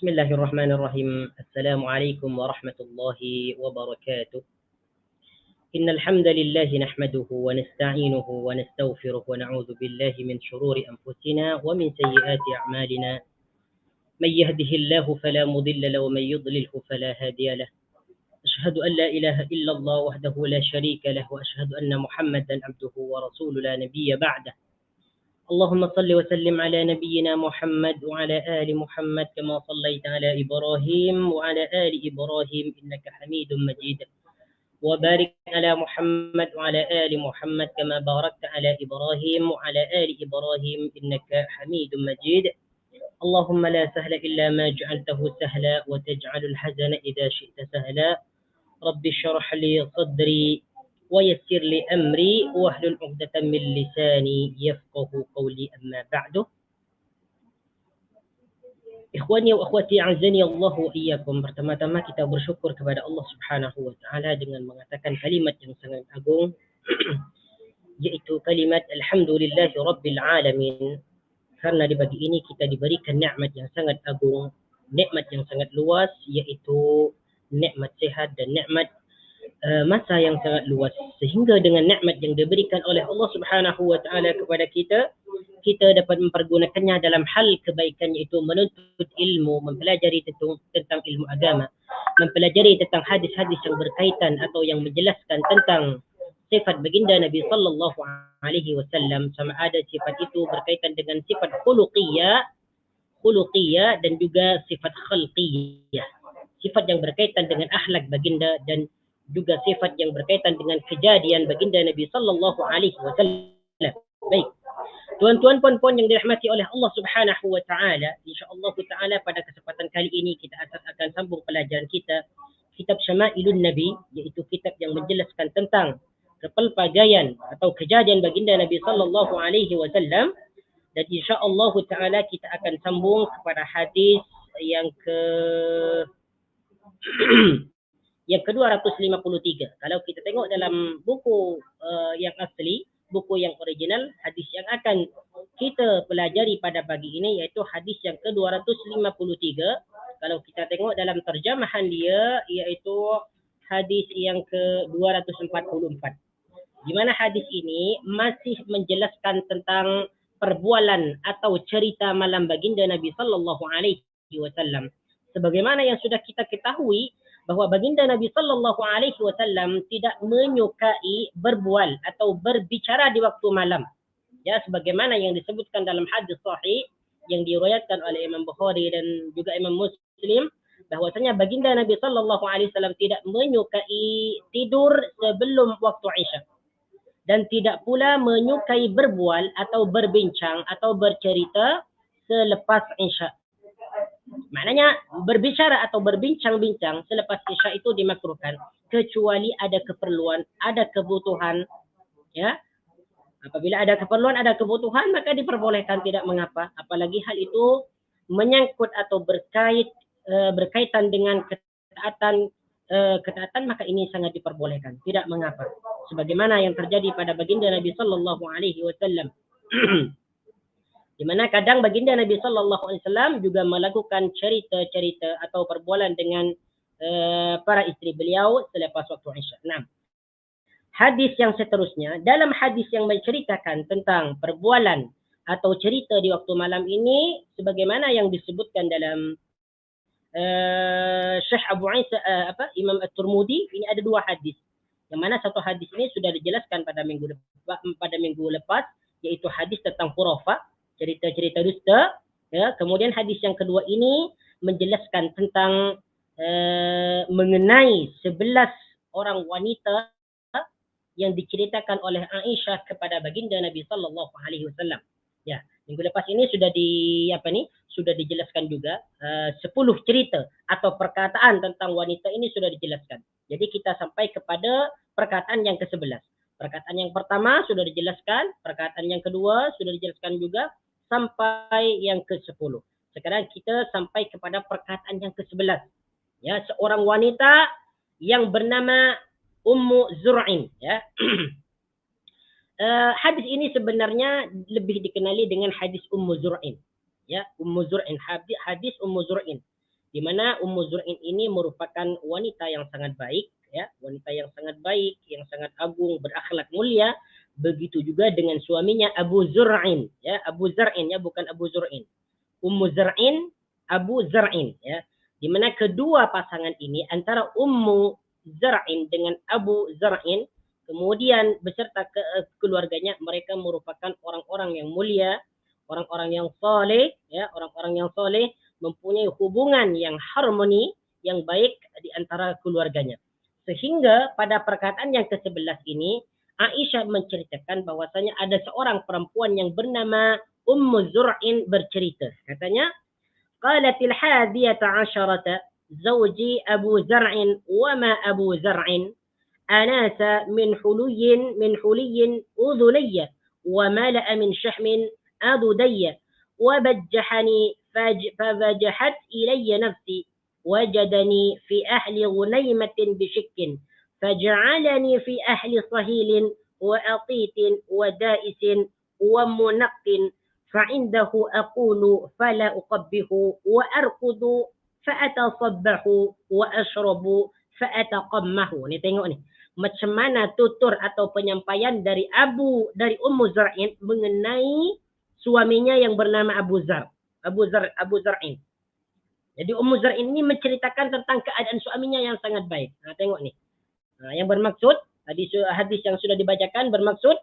بسم الله الرحمن الرحيم. السلام عليكم ورحمة الله وبركاته. إن الحمد لله نحمده ونستعينه ونستغفره ونعوذ بالله من شرور أنفسنا ومن سيئات أعمالنا. من يهده الله فلا مضل له ومن يضلله فلا هادي له. أشهد أن لا إله إلا الله وحده لا شريك له وأشهد أن محمدا عبده ورسوله لا نبي بعده. اللهم صل وسلم على نبينا محمد وعلى آل محمد كما صليت على إبراهيم وعلى آل إبراهيم إنك حميد مجيد، وبارك على محمد وعلى آل محمد كما باركت على إبراهيم وعلى آل إبراهيم إنك حميد مجيد. اللهم لا سهل إلا ما جعلته سهلا وتجعل الحزن إذا شئت سهلا. رب اشرح لي صدري ويسر لي أمري واحلل عقدة من لساني يفقه قولي. أما بعد، Ikhwani wa akhwati azani Allah wa iyyakum. Pertama-tama kita bersyukur kepada Allah Subhanahu wa taala dengan mengatakan kalimat yang sangat agung yaitu kalimat alhamdulillahi rabbil alamin. Karena di pagi ini kita diberikan nikmat yang sangat agung, nikmat yang sangat luas, yaitu nikmat sehat dan nikmat masa yang sangat luas, sehingga dengan nikmat yang diberikan oleh Allah Subhanahu wa taala kepada kita, kita dapat mempergunakannya dalam hal kebaikan, yaitu menuntut ilmu, mempelajari tentang ilmu agama, mempelajari tentang hadis-hadis yang berkaitan atau yang menjelaskan tentang sifat baginda Nabi sallallahu alaihi wasallam, sama ada sifat itu berkaitan dengan sifat khuluqiyah dan juga sifat khalqiyah. Sifat yang berkaitan dengan akhlak baginda dan juga sifat yang berkaitan dengan kejadian baginda Nabi sallallahu alaihi wasallam. Baik. Tuan-tuan puan-puan yang dirahmati oleh Allah Subhanahu wa taala, insyaallah taala pada kesempatan kali ini kita akan sambung pelajaran kita kitab Syama'ilun Nabi, iaitu kitab yang menjelaskan tentang kepelbagaian atau kejadian baginda Nabi sallallahu alaihi wasallam, dan insyaallah taala kita akan sambung kepada hadis yang yang ke-253. Kalau kita tengok dalam buku yang asli, buku yang original, hadis yang akan kita pelajari pada pagi ini iaitu hadis yang ke-253. Kalau kita tengok dalam terjemahan dia, iaitu hadis yang ke-244. Di mana hadis ini masih menjelaskan tentang perbualan atau cerita malam baginda Nabi sallallahu alaihi wasallam. Sebagaimana yang sudah kita ketahui bahwa baginda Nabi sallallahu alaihi wasallam tidak menyukai berbual atau berbicara di waktu malam. Ya, sebagaimana yang disebutkan dalam hadis sahih yang diriwayatkan oleh Imam Bukhari dan juga Imam Muslim, bahwasanya baginda Nabi sallallahu alaihi wasallam tidak menyukai tidur sebelum waktu Isya, dan tidak pula menyukai berbual atau berbincang atau bercerita selepas Isya. Maknanya berbicara atau berbincang-bincang selepas Isya itu dimakruhkan, kecuali ada keperluan, ada kebutuhan, ya. Apabila ada keperluan, ada kebutuhan, maka diperbolehkan, tidak mengapa. Apalagi hal itu menyangkut atau berkaitan dengan ketaatan, maka ini sangat diperbolehkan, tidak mengapa. Sebagaimana yang terjadi pada baginda Nabi sallallahu alaihi wasallam. Di mana kadang baginda Nabi sallallahu alaihi wasallam juga melakukan cerita-cerita atau perbualan dengan para isteri beliau selepas waktu Isya. Nah, hadis yang seterusnya, dalam hadis yang menceritakan tentang perbualan atau cerita di waktu malam ini, sebagaimana yang disebutkan dalam Syekh Abu Isa Imam At-Tirmidzi, ini ada dua hadis. Yang mana satu hadis ini sudah dijelaskan pada minggu lepas, yaitu hadis tentang khurafah, cerita-cerita dusta, ya. Kemudian hadis yang kedua ini menjelaskan tentang mengenai 11 orang wanita yang diceritakan oleh Aisyah kepada baginda Nabi sallallahu alaihi wasallam. Ya, minggu lepas ini sudah dijelaskan juga 10 cerita atau perkataan tentang wanita ini sudah dijelaskan. Jadi kita sampai kepada perkataan yang ke-11. Perkataan yang pertama sudah dijelaskan, perkataan yang kedua sudah dijelaskan juga, sampai yang ke-10. Sekarang kita sampai kepada perkataan yang ke-11. Ya, seorang wanita yang bernama Ummu Zur'in, ya. Hadis ini sebenarnya lebih dikenali dengan hadis Ummu Zur'in. Ya, Ummu Zur'in, hadis Ummu Zur'in. di mana Ummu Zur'in ini merupakan wanita yang sangat baik, ya, wanita yang sangat baik, yang sangat agung, berakhlak mulia. Begitu juga dengan suaminya Abu Zur'in, ya, Abu Zar'in, ya, bukan Abu Zur'in. Ummu Zar'in, Abu Zar'in, ya. Di mana kedua pasangan ini antara Ummu Zar'in dengan Abu Zar'in, kemudian beserta keluarganya, mereka merupakan orang-orang yang mulia, orang-orang yang soleh, ya, orang-orang yang soleh, mempunyai hubungan yang harmoni, yang baik di antara keluarganya. Sehingga pada perkataan yang ke-11 ini, Aisyah menceritakan bahwasanya ada seorang perempuan yang bernama Ummu Zur'in bercerita. Katanya, qalatil hadiyata asharata zawji Abu Zar'in wa ma Abu Zar'in anasa min huliyin udhuliyya wa mala'a min syahmin adudayya wa bajjahani فبجحت إلي نفسي وجدني في أهل غنيمة بشك فجعلني في أهل صهيل وأطيت ودائس ومنق فعنده أقول فلا أقبه وأرقد فأتصبح وأشرب فأتقمه. Ini tengok ni. Macam mana tutur atau penyampaian dari Ummu Zar'in mengenai suaminya yang bernama Abu Zar'in. Jadi Ummu Zar'in ini menceritakan tentang keadaan suaminya yang sangat baik. Nah, tengok ni. Nah, yang bermaksud, hadis yang sudah dibacakan bermaksud,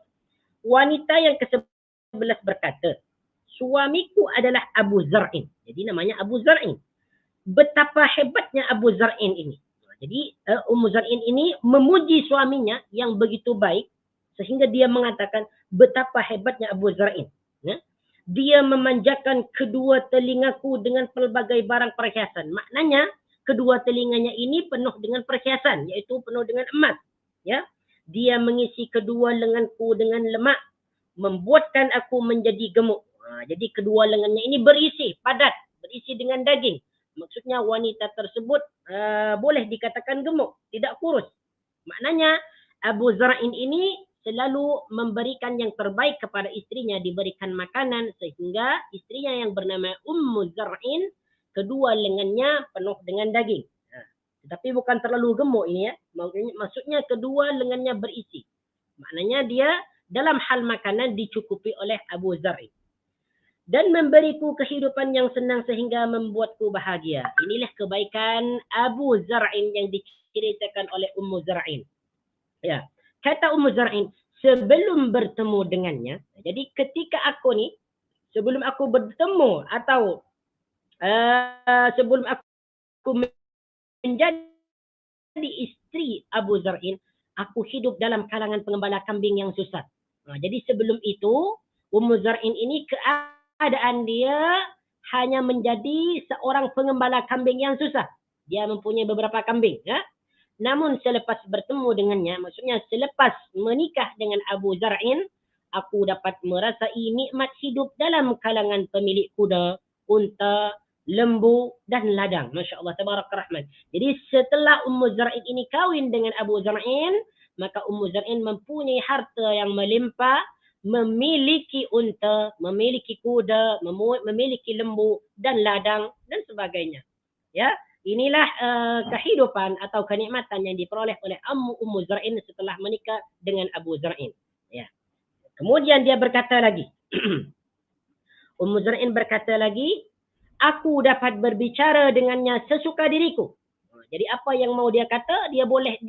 wanita yang ke-11 berkata, suamiku adalah Abu Zar'in. Jadi namanya Abu Zar'in. Betapa hebatnya Abu Zar'in ini. Jadi Ummu Zar'in ini memuji suaminya yang begitu baik, sehingga dia mengatakan betapa hebatnya Abu Zar'in. Ya? Dia memanjakan kedua telingaku dengan pelbagai barang perhiasan. Maknanya kedua telinganya ini penuh dengan perhiasan, yaitu penuh dengan emas. Ya, dia mengisi kedua lenganku dengan lemak, membuatkan aku menjadi gemuk. Jadi kedua lengannya ini berisi padat, berisi dengan daging. Maksudnya wanita tersebut boleh dikatakan gemuk, tidak kurus. Maknanya Abu Zar'in ini selalu memberikan yang terbaik kepada istrinya, diberikan makanan, sehingga istrinya yang bernama Ummu Zar'in, kedua lengannya penuh dengan daging. Tetapi bukan terlalu gemuk ini, ya. Maksudnya kedua lengannya berisi. Maknanya dia dalam hal makanan dicukupi oleh Abu Zar'in. Dan memberiku kehidupan yang senang sehingga membuatku bahagia. Inilah kebaikan Abu Zar'in yang diceritakan oleh Ummu Zar'in. Ya. Kata Ummu Zar'in, sebelum bertemu dengannya, jadi ketika sebelum aku bertemu atau sebelum aku menjadi istri Abu Zar'in, aku hidup dalam kalangan pengembala kambing yang susah. Jadi sebelum itu, Ummu Zar'in ini keadaan dia hanya menjadi seorang pengembala kambing yang susah. Dia mempunyai beberapa kambing. Ya? Namun selepas bertemu dengannya, maksudnya selepas menikah dengan Abu Zar'in, aku dapat merasai nikmat hidup dalam kalangan pemilik kuda, unta, lembu dan ladang. Masya Allah, tabarak rahman. Jadi setelah Ummu Zar'in ini kahwin dengan Abu Zar'in, maka Ummu Zar'in mempunyai harta yang melimpah, memiliki unta, memiliki kuda, memiliki lembu dan ladang dan sebagainya. Ya, inilah kehidupan atau kenikmatan yang diperoleh oleh Ummu Zar'in setelah menikah dengan Abu Zar'in. Ya. Kemudian dia berkata lagi, Ummu Zar'in berkata lagi, aku dapat berbicara dengannya sesuka diriku. Jadi apa yang mau dia kata, dia boleh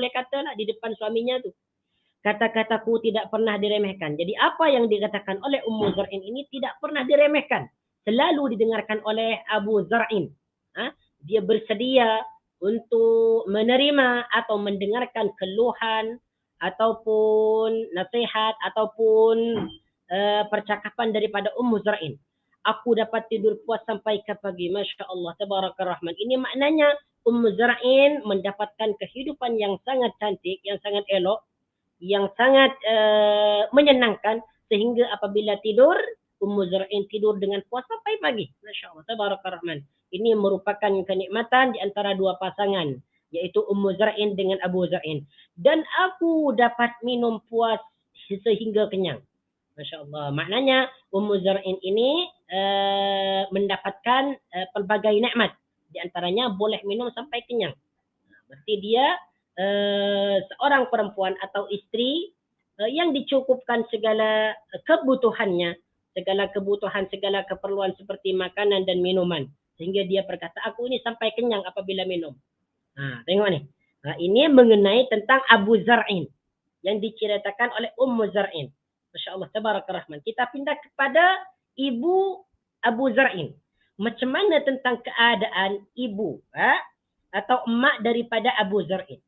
katalah di depan suaminya tu. Kata-kataku tidak pernah diremehkan. Jadi apa yang dikatakan oleh Ummu Zar'in ini tidak pernah diremehkan. Selalu didengarkan oleh Abu Zar'in. Dia bersedia untuk menerima atau mendengarkan keluhan ataupun nasihat ataupun percakapan daripada Ummu Zar'in. Aku dapat tidur puas sampai ke pagi. Masya Allah, tabaraka rahman. Ini maknanya Ummu Zar'in mendapatkan kehidupan yang sangat cantik, yang sangat elok, yang sangat menyenangkan, sehingga apabila tidur, Ummu Zar'in tidur dengan puas sampai pagi. Masya Allah, tabaraka rahman. Ini merupakan kenikmatan di antara dua pasangan, yaitu Ummu Zar'in dengan Abu Zar'in. Dan aku dapat minum puas sehingga kenyang. Masya Allah. Maknanya Ummu Zar'in ini mendapatkan pelbagai nikmat Di antaranya boleh minum sampai kenyang. Berarti dia seorang perempuan atau istri yang dicukupkan segala kebutuhannya, segala keperluan seperti makanan dan minuman. Sehingga dia berkata, aku ini sampai kenyang apabila minum. Nah, tengok nih. Nah, ini mengenai tentang Abu Zar'in yang diceritakan oleh Ummu Zar'in. Masya Allah, tabarakallah rahman. Kita pindah kepada ibu Abu Zar'in. Macam mana tentang keadaan ibu atau emak daripada Abu Zar'in?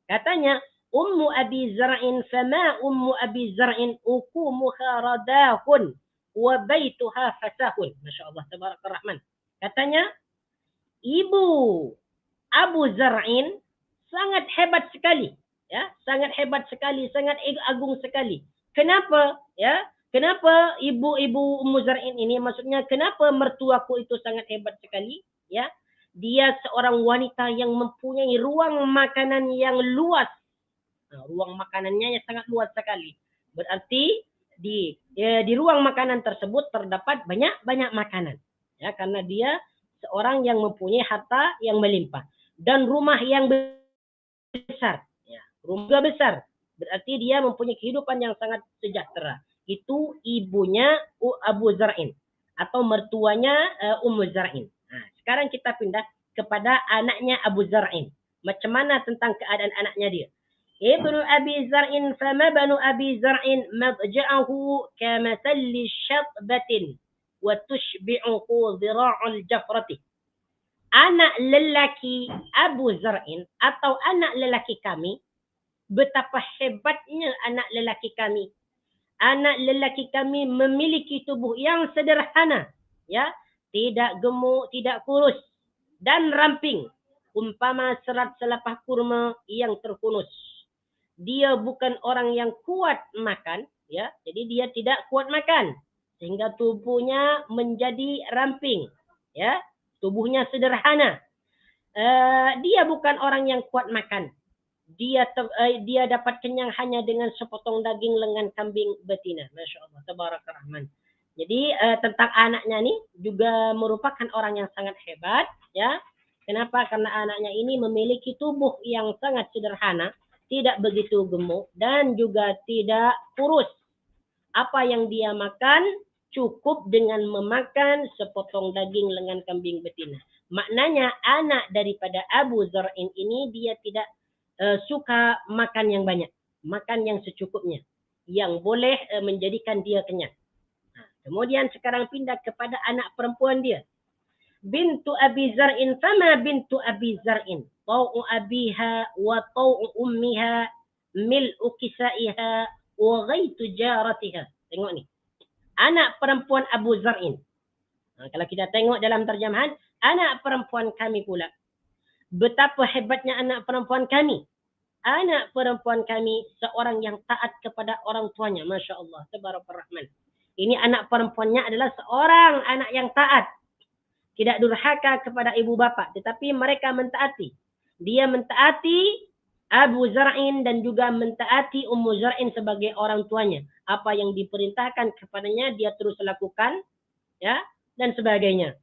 Katanya, Ummu Abi Zar'in fama Ummu Abi Zar'in ukumuha radahun wa baituha fasahun. Masya Allah, tabarakallah rahman. Katanya, ibu Abu Zar'in sangat hebat sekali. Ya, sangat hebat sekali, sangat agung sekali. Kenapa? Ya, kenapa ibu-ibu Ummu Zar'in ini, maksudnya kenapa mertuaku itu sangat hebat sekali? Ya, dia seorang wanita yang mempunyai ruang makanan yang luas. Nah, ruang makanannya yang sangat luas sekali. Berarti di ruang makanan tersebut terdapat banyak makanan. Ya, karena dia seorang yang mempunyai harta yang melimpah dan rumah yang besar. Ya, rumah besar. Berarti dia mempunyai kehidupan yang sangat sejahtera. Itu ibunya Abu Zar'in atau mertuanya Ummu Zar'in. Nah, sekarang kita pindah kepada anaknya Abu Zar'in. Macam mana tentang keadaan anaknya dia? Ibnu Abi Zar'in fama banu Abi Zar'in madja'ahu kamathalli syatbatin wa tushbi'uhu dhira'ul jafrati. Anak lelaki Abu Zar'in atau anak lelaki kami, betapa hebatnya anak lelaki kami. Anak lelaki kami memiliki tubuh yang sederhana, ya, tidak gemuk, tidak kurus dan ramping, umpama serat selapah kurma yang terhunus. Dia bukan orang yang kuat makan, ya, jadi dia tidak kuat makan sehingga tubuhnya menjadi ramping, ya. Tubuhnya sederhana. Dia bukan orang yang kuat makan. Dia dapat kenyang hanya dengan sepotong daging lengan kambing betina. Masya Allah, tabaraka rahman. Jadi tentang anaknya ini juga merupakan orang yang sangat hebat. Ya, kenapa? Karena anaknya ini memiliki tubuh yang sangat sederhana, tidak begitu gemuk dan juga tidak kurus. Apa yang dia makan cukup dengan memakan sepotong daging lengan kambing betina. Maknanya anak daripada Abu Zar'in ini dia tidak suka makan yang banyak. Makan yang secukupnya. Yang boleh menjadikan dia kenyang. Nah, kemudian sekarang pindah kepada anak perempuan dia. Bintu Abi Zar'in fama bintu Abi Zar'in. Tau'u abiha wa tau'u ummiha mil'u kisaiha wa ghaitu jaratiha. Tengok ni. Anak perempuan Abu Zar'in. Nah, kalau kita tengok dalam terjemahan, anak perempuan kami pula. Betapa hebatnya anak perempuan kami. Anak perempuan kami seorang yang taat kepada orang tuanya. Masya Allah. Tabarakallah rahman. Ini anak perempuannya adalah seorang anak yang taat. Tidak durhaka kepada ibu bapa. Tetapi mereka mentaati. Dia mentaati Abu Zar'in dan juga mentaati Ummu Zar'in sebagai orang tuanya. Apa yang diperintahkan kepadanya dia terus lakukan, ya, dan sebagainya.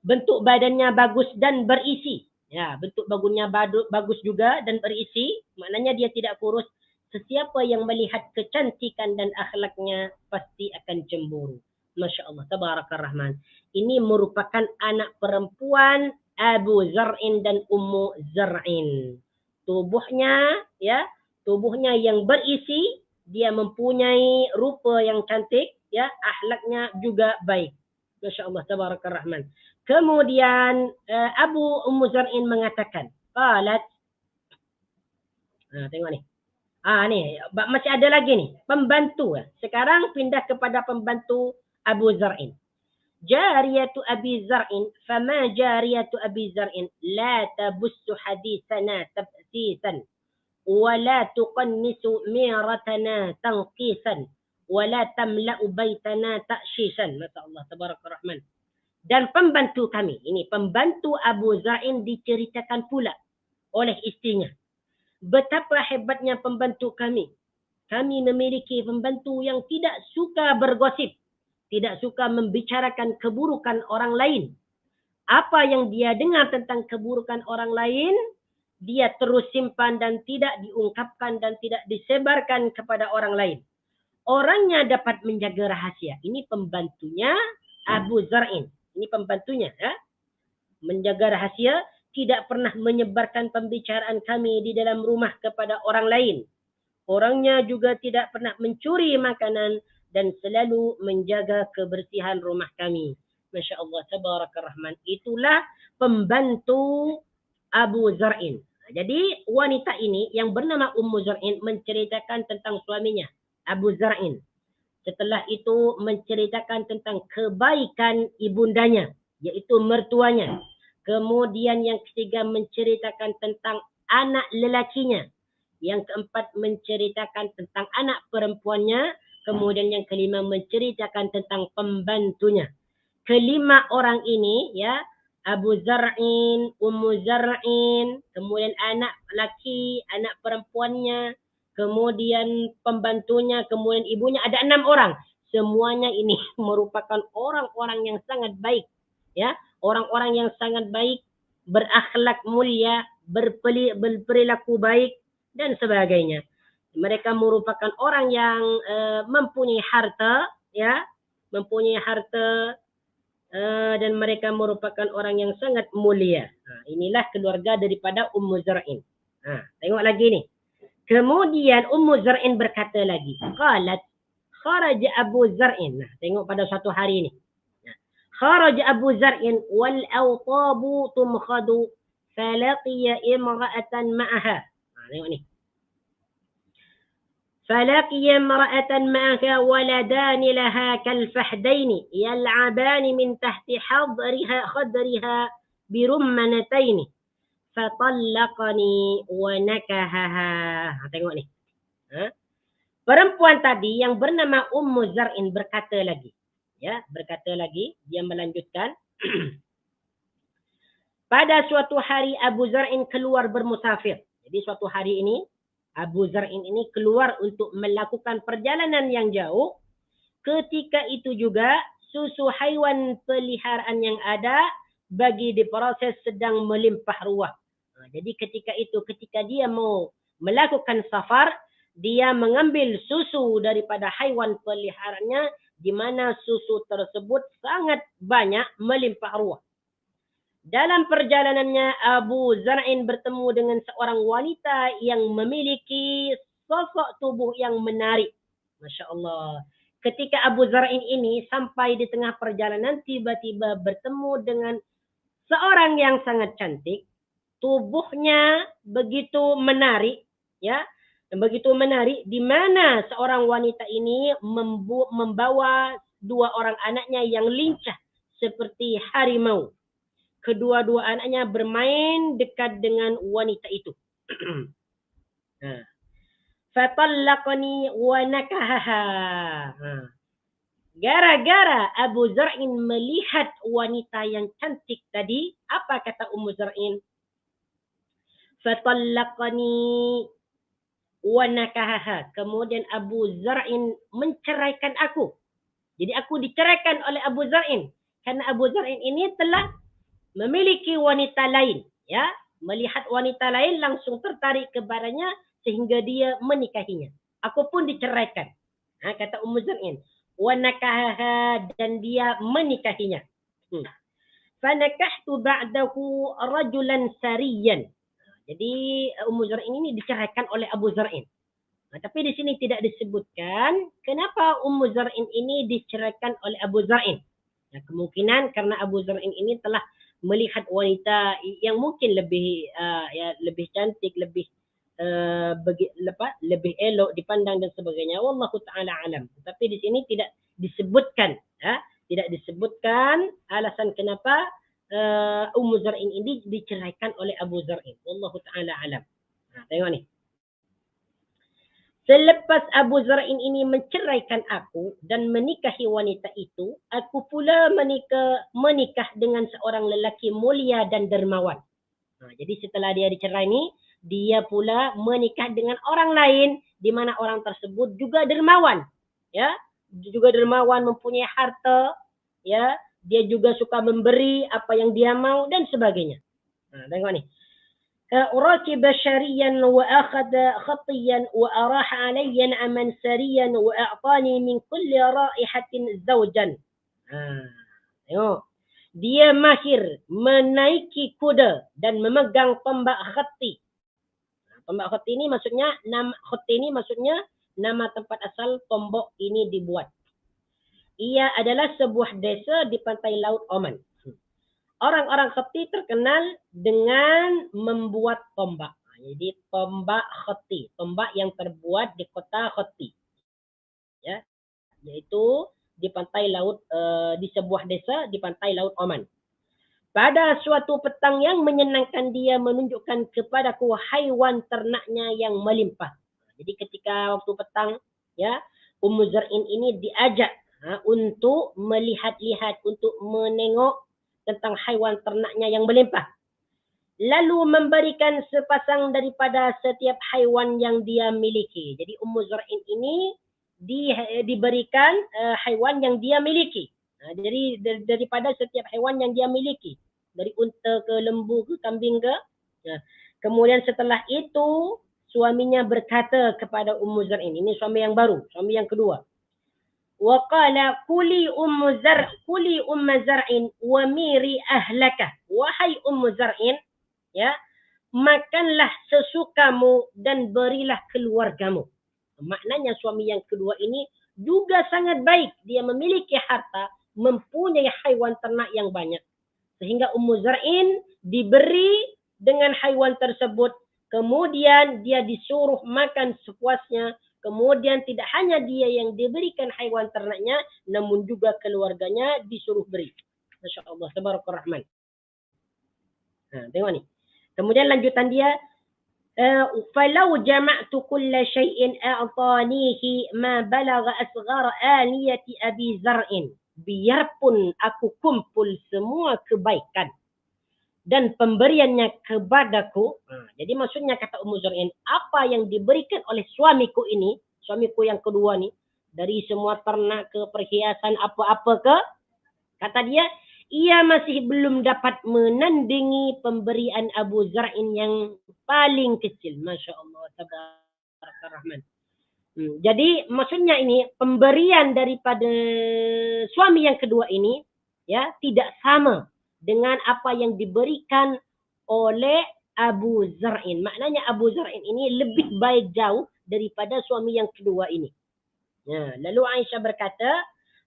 Bentuk badannya bagus dan berisi. Ya, bentuk badannya bagus juga dan berisi. Maknanya dia tidak kurus. Sesiapa yang melihat kecantikan dan akhlaknya pasti akan cemburu. Masya Allah, tabarakallah rahman. Ini merupakan anak perempuan Abu Zar'in dan Ummu Zar'in. Tubuhnya, ya, tubuhnya yang berisi, dia mempunyai rupa yang cantik, ya, akhlaknya juga baik. Masya Allah, tabarakallah rahman. Kemudian Abu Ummu Zar'in mengatakan, qalat, tengok ni. Ni masih ada lagi ni, pembantu. Sekarang pindah kepada pembantu Abu Zar'in. Jariyatu Abi Zar'in, fama jariyatu Abi Zar'in la tabussu hadithana tabsisan wa la tuqannisu miratana tanqisan wa la tamla'u baitana ta'shisan. Masyaallah, tabarakallah rahman. Dan pembantu kami, ini pembantu Abu Zar'in diceritakan pula oleh istrinya. Betapa hebatnya pembantu kami. Kami memiliki pembantu yang tidak suka bergosip. Tidak suka membicarakan keburukan orang lain. Apa yang dia dengar tentang keburukan orang lain, dia terus simpan dan tidak diungkapkan dan tidak disebarkan kepada orang lain. Orangnya dapat menjaga rahasia. Ini pembantunya Abu Zar'in. Ini pembantunya, ya. Menjaga rahasia, tidak pernah menyebarkan pembicaraan kami di dalam rumah kepada orang lain. Orangnya juga tidak pernah mencuri makanan dan selalu menjaga kebersihan rumah kami. Masya Allah, tabarakar rahman. Itulah pembantu Abu Zar'in. Jadi wanita ini yang bernama Ummu Zar'in menceritakan tentang suaminya, Abu Zar'in. Setelah itu menceritakan tentang kebaikan ibundanya, yaitu mertuanya. Kemudian yang ketiga menceritakan tentang anak lelakinya. Yang keempat menceritakan tentang anak perempuannya. Kemudian yang kelima menceritakan tentang pembantunya. Kelima orang ini, ya, Abu Zar'in, Ummu Zar'in, kemudian anak laki, anak perempuannya, kemudian pembantunya, kemudian ibunya, ada 6 orang. Semuanya ini merupakan orang-orang yang sangat baik, ya, orang-orang yang sangat baik, berakhlak mulia, berperilaku baik dan sebagainya. Mereka merupakan orang yang mempunyai harta, ya, mempunyai harta, dan mereka merupakan orang yang sangat mulia. Inilah keluarga daripada Ummu Zar'in. Tengok lagi ni. Kemudian Ummu Zar'in berkata lagi, qalat kharaja Abu Zar'in. Tengok pada satu hari ni. Kharaja Abu Zar'in wal awtabu tumkhadu falaqiya imra'atan ma'aha. Tengok ni. فلقي امرأة معها ولدان لها كالفحدين يلعبان من تحت خدرها برمنتين فطلقني ونكهها. Tengok ni. Perempuan tadi yang bernama Ummu Zar'in berkata lagi. Ya, berkata lagi, dia melanjutkan. Pada suatu hari Abu Zar'in keluar bermusafir. Jadi suatu hari ini Abu Zar'in ini keluar untuk melakukan perjalanan yang jauh. Ketika itu juga susu haiwan peliharaan yang ada bagi diproses sedang melimpah ruah. Jadi ketika dia mau melakukan safar, dia mengambil susu daripada haiwan peliharaannya di mana susu tersebut sangat banyak melimpah ruah. Dalam perjalanannya, Abu Zar'in bertemu dengan seorang wanita yang memiliki sosok tubuh yang menarik. Masya Allah. Ketika Abu Zar'in ini sampai di tengah perjalanan, tiba-tiba bertemu dengan seorang yang sangat cantik. Tubuhnya begitu menarik, ya, begitu menarik, di mana seorang wanita ini membawa 2 orang anaknya yang lincah seperti harimau. Kedua-dua anaknya bermain dekat dengan wanita itu. Fatallaqani wa nakahaha. Gara-gara Abu Zar'in melihat wanita yang cantik tadi, apa kata Ummu Zar'in? Fatallaqani wa nakahaha. Kemudian Abu Zar'in menceraikan aku. Jadi aku diceraikan oleh Abu Zar'in. Karena Abu Zar'in ini telah memiliki wanita lain, ya, melihat wanita lain langsung tertarik kepadanya sehingga dia menikahinya. Aku pun diceraikan. Kata Ummu Zar'in, wa nakahaha, dan dia menikahinya. Fanakahtu ba'dahu rajulan sariyan. Jadi Ummu Zar'in ini diceraikan oleh Abu Zar'in. Tapi di sini tidak disebutkan kenapa Ummu Zar'in ini diceraikan oleh Abu Zar'in. Kemungkinan karena Abu Zar'in ini telah melihat wanita yang mungkin lebih lebih cantik, lebih lebih elok dipandang dan sebagainya. Wallahu taala alam. Tapi di sini tidak disebutkan, tidak disebutkan alasan kenapa Ummu Zar'in ini diceraikan oleh Abu Zar'in. Wallahu taala alam. Tengok ni. Selepas Abu Zar'in ini menceraikan aku dan menikahi wanita itu, aku pula menikah dengan seorang lelaki mulia dan dermawan. Jadi setelah dia dicerai ni, dia pula menikah dengan orang lain di mana orang tersebut juga dermawan, ya, juga dermawan, mempunyai harta, ya, dia juga suka memberi apa yang dia mau dan sebagainya. Nah, tengok ni. ركب شريا وأخذ خطيا وأراح علي نعما سريا وأعطاني من كل رائحة زوجا. Tengok. Dia mahir menaiki kuda dan memegang tombak khati. Tombak khati ini maksudnya nama tempat asal tombak ini dibuat. Ia adalah sebuah desa di pantai laut Oman. Orang-orang khati terkenal dengan membuat tombak. Jadi tombak khati, tombak yang terbuat di kota Khati. Ya, yaitu di pantai laut di sebuah desa di pantai laut Oman. Pada suatu petang yang menyenangkan, dia menunjukkan kepadaku haiwan ternaknya yang melimpah. Jadi ketika waktu petang, ya, Ummu Zar'in ini diajak untuk melihat-lihat, untuk menengok tentang haiwan ternaknya yang melimpah. Lalu memberikan sepasang daripada setiap haiwan yang dia miliki. Jadi Ummu Zar'in ini diberikan haiwan yang dia miliki. Jadi daripada setiap haiwan yang dia miliki. Dari unta ke lembu ke kambing ke. Kemudian setelah itu suaminya berkata kepada Ummu Zar'in. Ini suami yang baru, suami yang kedua. Waqala kuli Ummu Zar'in wa miri ahlaka. Wahai Ummu Zar'in, ya, makanlah sesukamu dan berilah keluargamu. Maknanya suami yang kedua ini juga sangat baik. Dia memiliki harta, mempunyai haiwan ternak yang banyak. Sehingga Ummu Zar'in diberi dengan haiwan tersebut. Kemudian dia disuruh makan sepuasnya. Kemudian tidak hanya dia yang diberikan haiwan ternaknya, namun juga keluarganya disuruh beri. Masya Allah, tabarakallah rahman. Tengok ni. Kemudian lanjutan dia, falau jama'tu kulla syai'in a'tanihi ma balagha asghara aliyati Abi Zar'in. Biarpun aku kumpul semua kebaikan dan pemberiannya kepadaku. Jadi maksudnya kata Ummu Zar'in, apa yang diberikan oleh suamiku ini, suamiku yang kedua ni, dari semua ternak ke perhiasan apa-apa ke, kata dia, ia masih belum dapat menandingi pemberian Abu Zar'in yang paling kecil. Masya Allah, tabarakallah rahman. Jadi maksudnya ini pemberian daripada suami yang kedua ini, ya, tidak sama dengan apa yang diberikan oleh Abu Zar'in. Maknanya Abu Zar'in ini lebih baik jauh daripada suami yang kedua ini. Ya, lalu Aisyah berkata,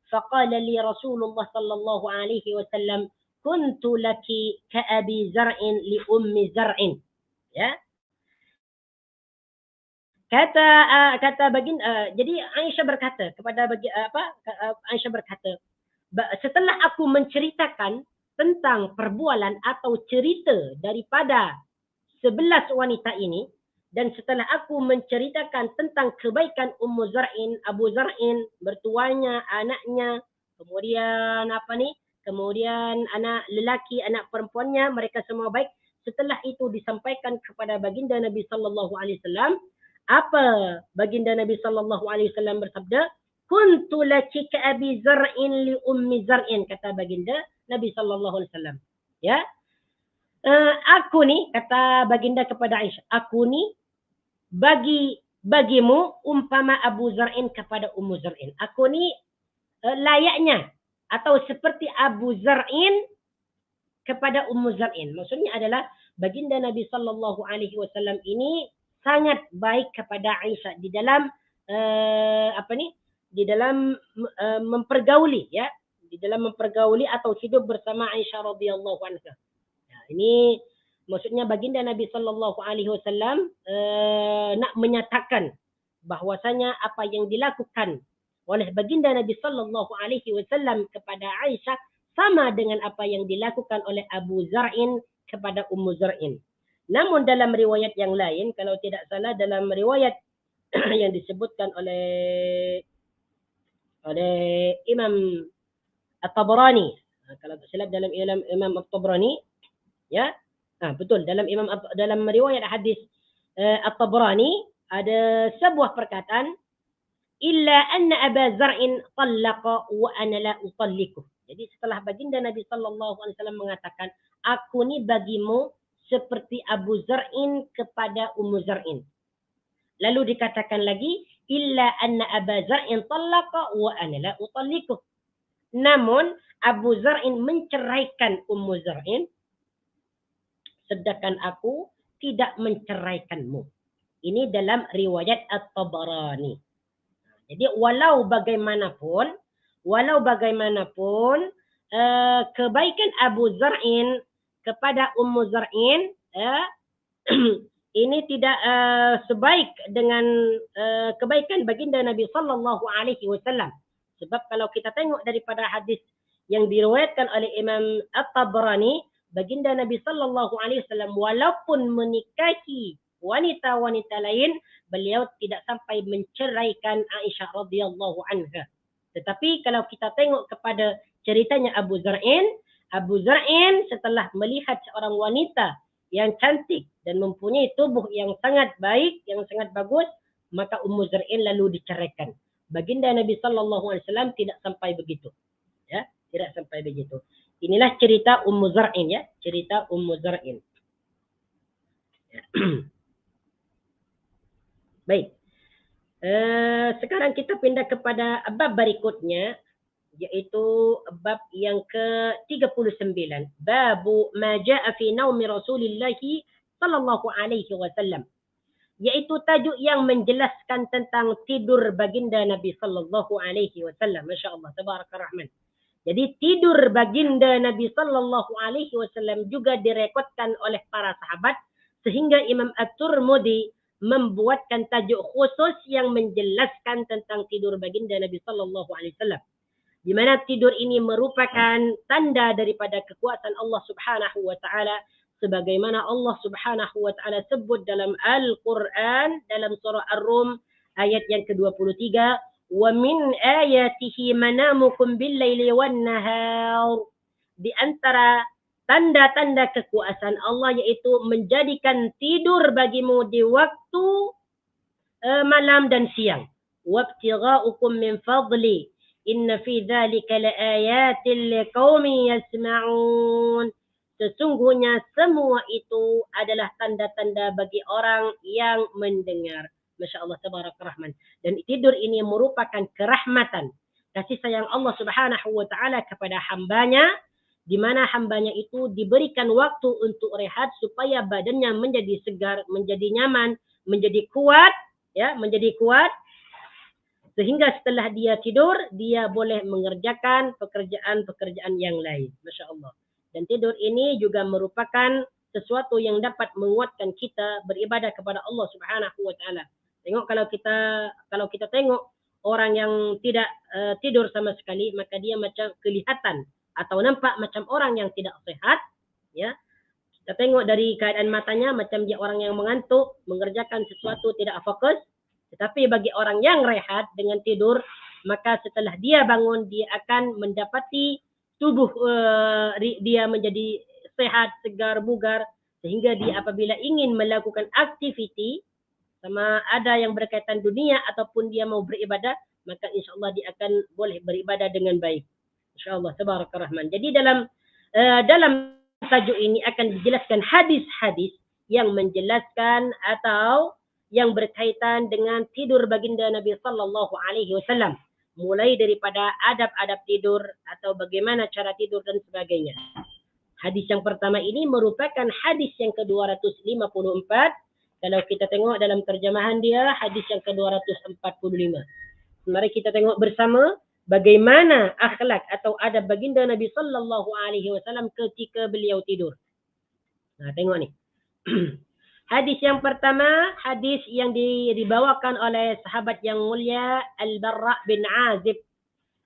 faqala li Rasulullah sallallahu alaihi wasallam, kuntu laki ka Abi Zar'in li Ummi Zar'in. Ya. Kata baginda, jadi Aisyah berkata kepada Aisyah berkata, setelah aku menceritakan tentang perbualan atau cerita daripada 11 wanita ini, dan setelah aku menceritakan tentang kebaikan Ummu Zar'in, Abu Zar'in, bertuanya, anaknya, kemudian kemudian anak lelaki, anak perempuannya, mereka semua baik. Setelah itu disampaikan kepada baginda Nabi sallallahu alaihi wasallam. Apa baginda Nabi sallallahu alaihi wasallam bersabda? Kuntu laki ka Abi Zar'in li Ummi Zar'in, kata baginda Nabi sallallahu alaihi wasallam. Ya. Aku ni, kata baginda kepada Aisyah, aku ni bagimu umpama Abu Zar'in kepada Ummu Zar'in. Aku ni layaknya atau seperti Abu Zar'in kepada Ummu Zar'in. Maksudnya adalah baginda Nabi sallallahu alaihi wasallam ini sangat baik kepada Aisyah di dalam di dalam mempergauli, ya, di dalam mempergauli atau hidup bersama Aisyah radhiyallahu anha. Ya, ini maksudnya baginda Nabi sallallahu alaihi wasallam nak menyatakan bahwasanya apa yang dilakukan oleh baginda Nabi sallallahu alaihi wasallam kepada Aisyah sama dengan apa yang dilakukan oleh Abu Zar'in kepada Ummu Zar'in. Namun dalam riwayat yang lain, kalau tidak salah dalam riwayat yang disebutkan oleh Imam At-Tabrani, kalau tak silap dalam Imam At-Tabrani, ya, betul, dalam riwayat hadis At-Tabrani ada sebuah perkataan, illa anna Aba Zar'in tallaqa wa ana la utalliku. Jadi setelah baginda Nabi sallallahu alaihi wasallam mengatakan, aku ni bagimu seperti Abu Zar'in kepada Ummu Zar'in. Lalu dikatakan lagi, illa anna Aba Zar'in talaqa wa ana la utalliquh. Namun Abu Zar'in menceraikan Ummu Zar'in, sedangkan aku tidak menceraikanmu. Ini dalam riwayat At-Tabarani. Jadi walau bagaimanapun kebaikan Abu Zar'in kepada Ummu Zar'in ini tidak sebaik dengan kebaikan baginda Nabi sallallahu alaihi wasallam. Sebab kalau kita tengok daripada hadis yang diriwayatkan oleh Imam At-Tabarani, baginda Nabi sallallahu alaihi wasallam walaupun menikahi wanita-wanita lain, beliau tidak sampai menceraikan Aisyah radhiyallahu anha. Tetapi kalau kita tengok kepada ceritanya Abu Zar'in setelah melihat seorang wanita yang cantik dan mempunyai tubuh yang sangat baik, yang sangat bagus, maka Ummu Zar'in lalu diceraikan. Baginda Nabi sallallahu alaihi wasallam tidak sampai begitu. Ya, tidak sampai begitu. Inilah cerita Ummu Zar'in, ya, cerita Ummu Zar'in. Ya. Baik. Sekarang kita pindah kepada bab berikutnya, yaitu bab yang ke-39. Babu ma jaa fi naumi Rasulillah sallallahu alaihi wasallam. Yaitu tajuk yang menjelaskan tentang tidur baginda Nabi sallallahu alaihi wasallam. Masya-Allah, tabaraka rahman. Jadi tidur baginda Nabi sallallahu alaihi wasallam juga direkodkan oleh para sahabat, sehingga Imam At-Tirmidzi membuatkan tajuk khusus yang menjelaskan tentang tidur baginda Nabi sallallahu alaihi wasallam. Di mana tidur ini merupakan tanda daripada kekuasaan Allah Subhanahu wa taala, sebagaimana Allah Subhanahu wa taala sebut dalam Al-Qur'an dalam surah Ar-Rum ayat yang ke-23, wa min ayatihi manamukum bil-laili wan-nahar. Di antara tanda-tanda kekuasaan Allah yaitu menjadikan tidur bagimu di waktu malam dan siang. Wabtigha'ukum min fadli inna fi dzalika laayatin liqaumin yasma'un. Sesungguhnya semua itu adalah tanda-tanda bagi orang yang mendengar. Masya Allah, tabaraka rahman. Dan tidur ini merupakan kerahmatan, kasih sayang Allah Subhanahu wa taala kepada hambanya, di mana hambanya itu diberikan waktu untuk rehat supaya badannya menjadi segar, menjadi nyaman, menjadi kuat, ya, menjadi kuat, sehingga setelah dia tidur dia boleh mengerjakan pekerjaan-pekerjaan yang lain. Masya Allah. Dan tidur ini juga merupakan sesuatu yang dapat menguatkan kita beribadah kepada Allah Subhanahu wa taala. Tengok kalau kita tengok orang yang tidak tidur sama sekali, maka dia macam kelihatan atau nampak macam orang yang tidak sehat, ya. Kita tengok dari keadaan matanya macam dia orang yang mengantuk, mengerjakan sesuatu tidak fokus. Tetapi bagi orang yang rehat dengan tidur, maka setelah dia bangun dia akan mendapati tubuh dia menjadi sehat, segar, bugar, sehingga dia apabila ingin melakukan aktiviti sama ada yang berkaitan dunia ataupun dia mau beribadah, maka insya-Allah dia akan boleh beribadah dengan baik. InsyaAllah, tabaraka rahman. Jadi dalam tajuk ini akan dijelaskan hadis-hadis yang menjelaskan atau yang berkaitan dengan tidur baginda Nabi sallallahu alaihi wasallam, mulai daripada adab-adab tidur atau bagaimana cara tidur dan sebagainya. Hadis yang pertama ini merupakan hadis yang ke-254. Kalau kita tengok dalam terjemahan dia, hadis yang ke-245. Mari kita tengok bersama bagaimana akhlak atau adab baginda Nabi sallallahu alaihi wasallam ketika beliau tidur. Nah, tengok ni. Hadis yang pertama, hadis yang dibawakan oleh sahabat yang mulia Al-Barra bin Azib.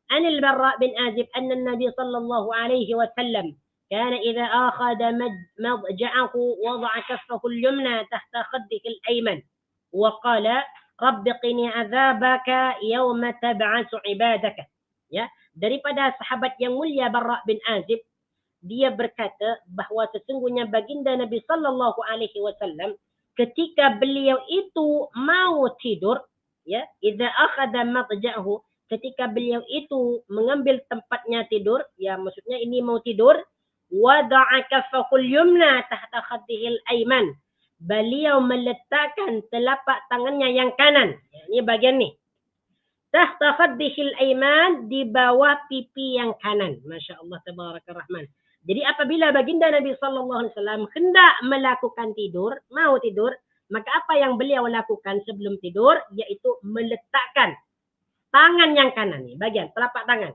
An Al-Barra bin Azib anna Nabi sallallahu alaihi wasallam kana idza akhadha madja'ahu wada'a kaffahu al-yumna tahta khaddihi al-ayman wa qala rabbi qini 'adzabaka yawma tab'asu 'ibadaka. Ya, daripada sahabat yang mulia Barra bin Azib, dia berkata bahawa sesungguhnya baginda Nabi sallallahu alaihi wasallam ketika beliau itu mau tidur, ya, idza akhadha madja'ahu, ketika beliau itu mengambil tempatnya tidur, ya maksudnya ini mau tidur, wada'a kaffahul yumna tahta khaddihil ayman. Beliau meletakkan telapak tangannya yang kanan. Ya, ini bagian nih. Tahta khaddihil ayman, di bawah pipi yang kanan. Masya Allah, tabaraka rahman. Jadi apabila baginda Nabi SAW hendak melakukan tidur, mau tidur, maka apa yang beliau lakukan sebelum tidur, yaitu meletakkan tangan yang kanan, nih, bagian telapak tangan.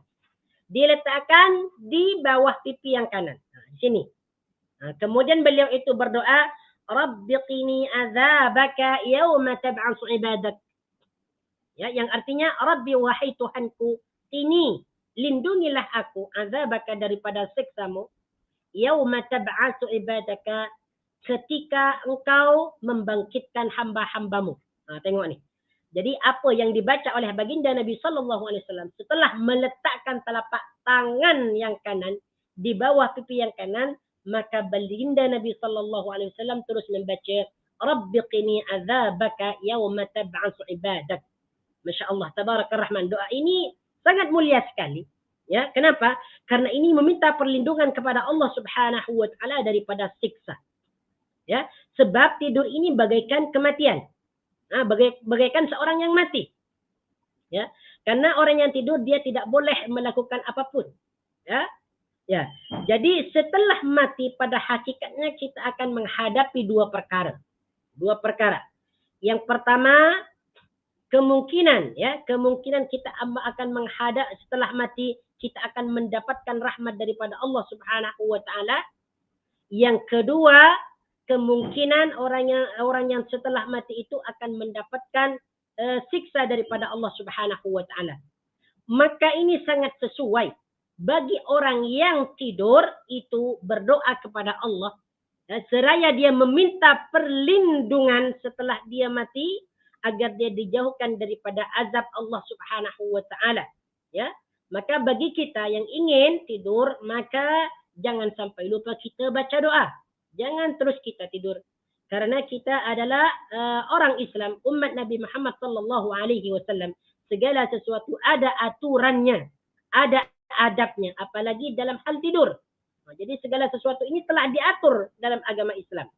Diletakkan di bawah pipi yang kanan. Nah, di sini. Nah, kemudian beliau itu berdoa, Rabbi qini azabaka yawma tab'asu ibadak. Ya, yang artinya Rabbi wahai Tuhanku, ini lindungilah aku azabaka daripada siksamu yauma tab'asu ibadaka ketika engkau membangkitkan hamba-hambamu. Nah, tengok nih. Jadi apa yang dibaca oleh baginda Nabi sallallahu alaihi wasallam setelah meletakkan telapak tangan yang kanan di bawah pipi yang kanan, maka baginda Nabi sallallahu alaihi wasallam terus membaca Rabbi qini azabaka yauma tab'asu ibadak. Masya Allah, tabaraka rahman. Doa ini sangat mulia sekali. Ya, kenapa? Karena ini meminta perlindungan kepada Allah Subhanahu wa taala daripada siksa. Ya, sebab tidur ini bagaikan kematian. Nah, bagaikan seorang yang mati. Ya, karena orang yang tidur dia tidak boleh melakukan apapun. Ya. Ya. Jadi setelah mati pada hakikatnya kita akan menghadapi dua perkara. Dua perkara. Yang pertama, kemungkinan kita akan menghadap setelah mati, kita akan mendapatkan rahmat daripada Allah Subhanahu wa taala. Yang kedua, kemungkinan orang yang setelah mati itu akan mendapatkan siksa daripada Allah Subhanahu wa taala. Maka ini sangat sesuai bagi orang yang tidur itu berdoa kepada Allah, seraya dia meminta perlindungan setelah dia mati agar dia dijauhkan daripada azab Allah Subhanahu wa taala. Ya, maka bagi kita yang ingin tidur, maka jangan sampai lupa kita baca doa. Jangan terus kita tidur. Karena kita adalah orang Islam, umat Nabi Muhammad sallallahu alaihi wasallam. Segala sesuatu ada aturannya, ada adabnya, apalagi dalam hal tidur. Jadi segala sesuatu ini telah diatur dalam agama Islam.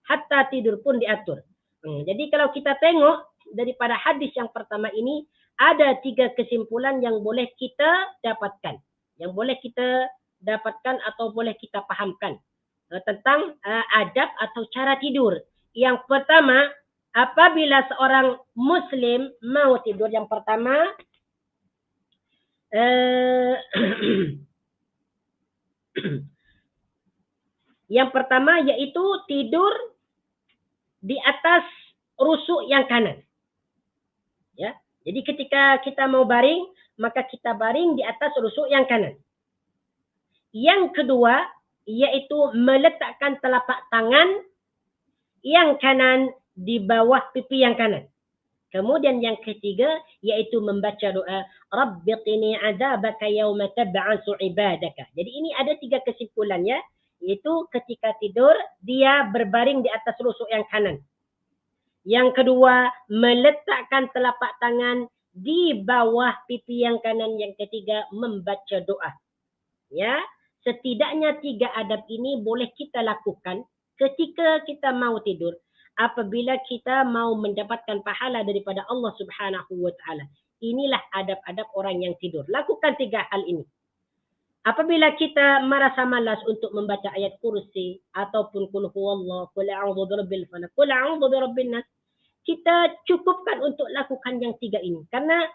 Hatta tidur pun diatur. Jadi kalau kita tengok daripada hadis yang pertama ini, ada 3 kesimpulan yang boleh kita dapatkan. Yang boleh kita dapatkan atau boleh kita pahamkan tentang adab atau cara tidur. Yang pertama, apabila seorang Muslim mau tidur, yang pertama, yang pertama yaitu tidur di atas rusuk yang kanan. Ya, jadi ketika kita mau baring, maka kita baring di atas rusuk yang kanan. Yang kedua, yaitu meletakkan telapak tangan yang kanan di bawah pipi yang kanan. Kemudian yang ketiga, yaitu membaca doa, Rabbi qini azabaka yawma tab'asu ibadaka. Jadi ini ada 3 kesimpulannya, yaitu ketika tidur, dia berbaring di atas rusuk yang kanan. Yang kedua, meletakkan telapak tangan di bawah pipi yang kanan. Yang ketiga, membaca doa. Ya, setidaknya 3 adab ini boleh kita lakukan ketika kita mau tidur. Apabila kita mau mendapatkan pahala daripada Allah Subhanahu wa taala. Inilah adab-adab orang yang tidur. Lakukan 3 hal ini. Apabila kita merasa malas untuk membaca ayat kursi ataupun qul huwallahu, qul a'udzu birabbil falaq, qul a'udzu birabbin nas, kita cukupkan untuk lakukan yang 3 ini. Karena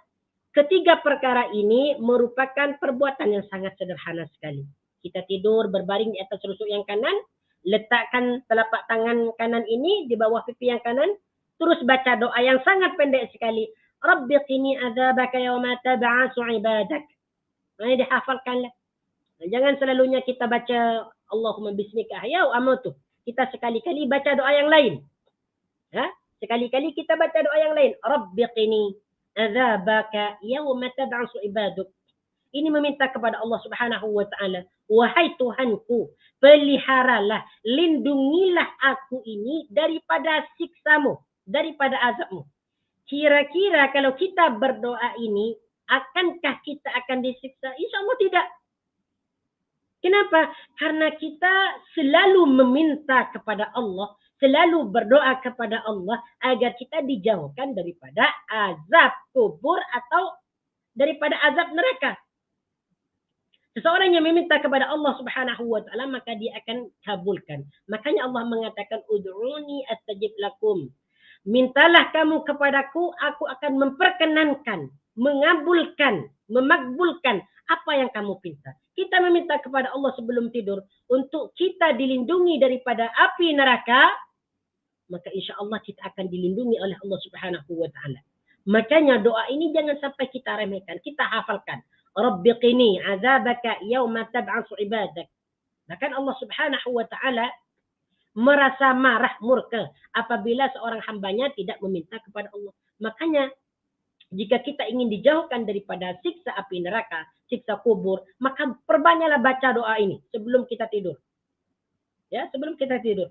ketiga perkara ini merupakan perbuatan yang sangat sederhana sekali. Kita tidur berbaring di atas rusuk yang kanan, letakkan telapak tangan kanan ini di bawah pipi yang kanan, terus baca doa yang sangat pendek sekali. Rabbi qini azabaka yawma tab'asu ibadak. Ini dihafalkanlah. Jangan selalunya kita baca Allahumma bismika ahya wa amutu. Kita sekali-kali baca doa yang lain. Ya? Sekali-kali kita baca doa yang lain. Rabbi qini azabaka yawma tab'asu ibaduk. Ini meminta kepada Allah Subhanahu wa taala, wahai Tuhanku, peliharalah, lindungilah aku ini daripada siksamu, daripada azabmu. Kira-kira kalau kita berdoa ini, Akankah kita akan disiksa? Insya Allah tidak. Kenapa? Karena kita selalu meminta kepada Allah, selalu berdoa kepada Allah agar kita dijauhkan daripada azab kubur atau daripada azab neraka. Seseorang yang meminta kepada Allah Subhanahu wa taala maka dia akan kabulkan. Makanya Allah mengatakan ud'uni astajib lakum. Mintalah kamu kepadaku, aku akan memperkenankan, mengabulkan, memakbulkan apa yang kamu minta. Kita meminta kepada Allah sebelum tidur untuk kita dilindungi daripada api neraka, maka insya Allah kita akan dilindungi oleh Allah Subhanahu wa taala. Makanya doa ini jangan sampai kita remehkan, kita hafalkan. Rabbi qini azabaka yauma tab'asu ibadak. Bahkan Allah Subhanahu wa taala merasa marah, murka apabila seorang hambanya tidak meminta kepada Allah. Makanya jika kita ingin dijauhkan daripada siksa api neraka, siksa kubur, maka perbanyaklah baca doa ini sebelum kita tidur. Ya, sebelum kita tidur.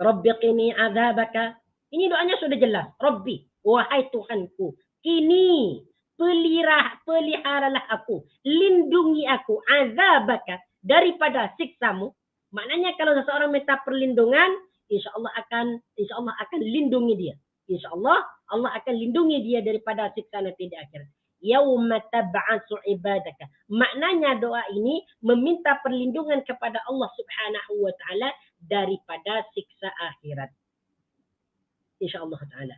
Rabbi qini azabaka. Ini doanya sudah jelas. Rabbi, wahai Tuhanku, qini, peliharalah aku, lindungi aku, azabaka, daripada siksamu. Maknanya kalau seseorang minta perlindungan, insya Allah akan lindungi dia. Insya Allah akan lindungi dia daripada siksa nanti di akhirat. Yauma tab'asu ibadaka. Maknanya doa ini meminta perlindungan kepada Allah Subhanahu wa taala daripada siksa akhirat. Insya Allah taala.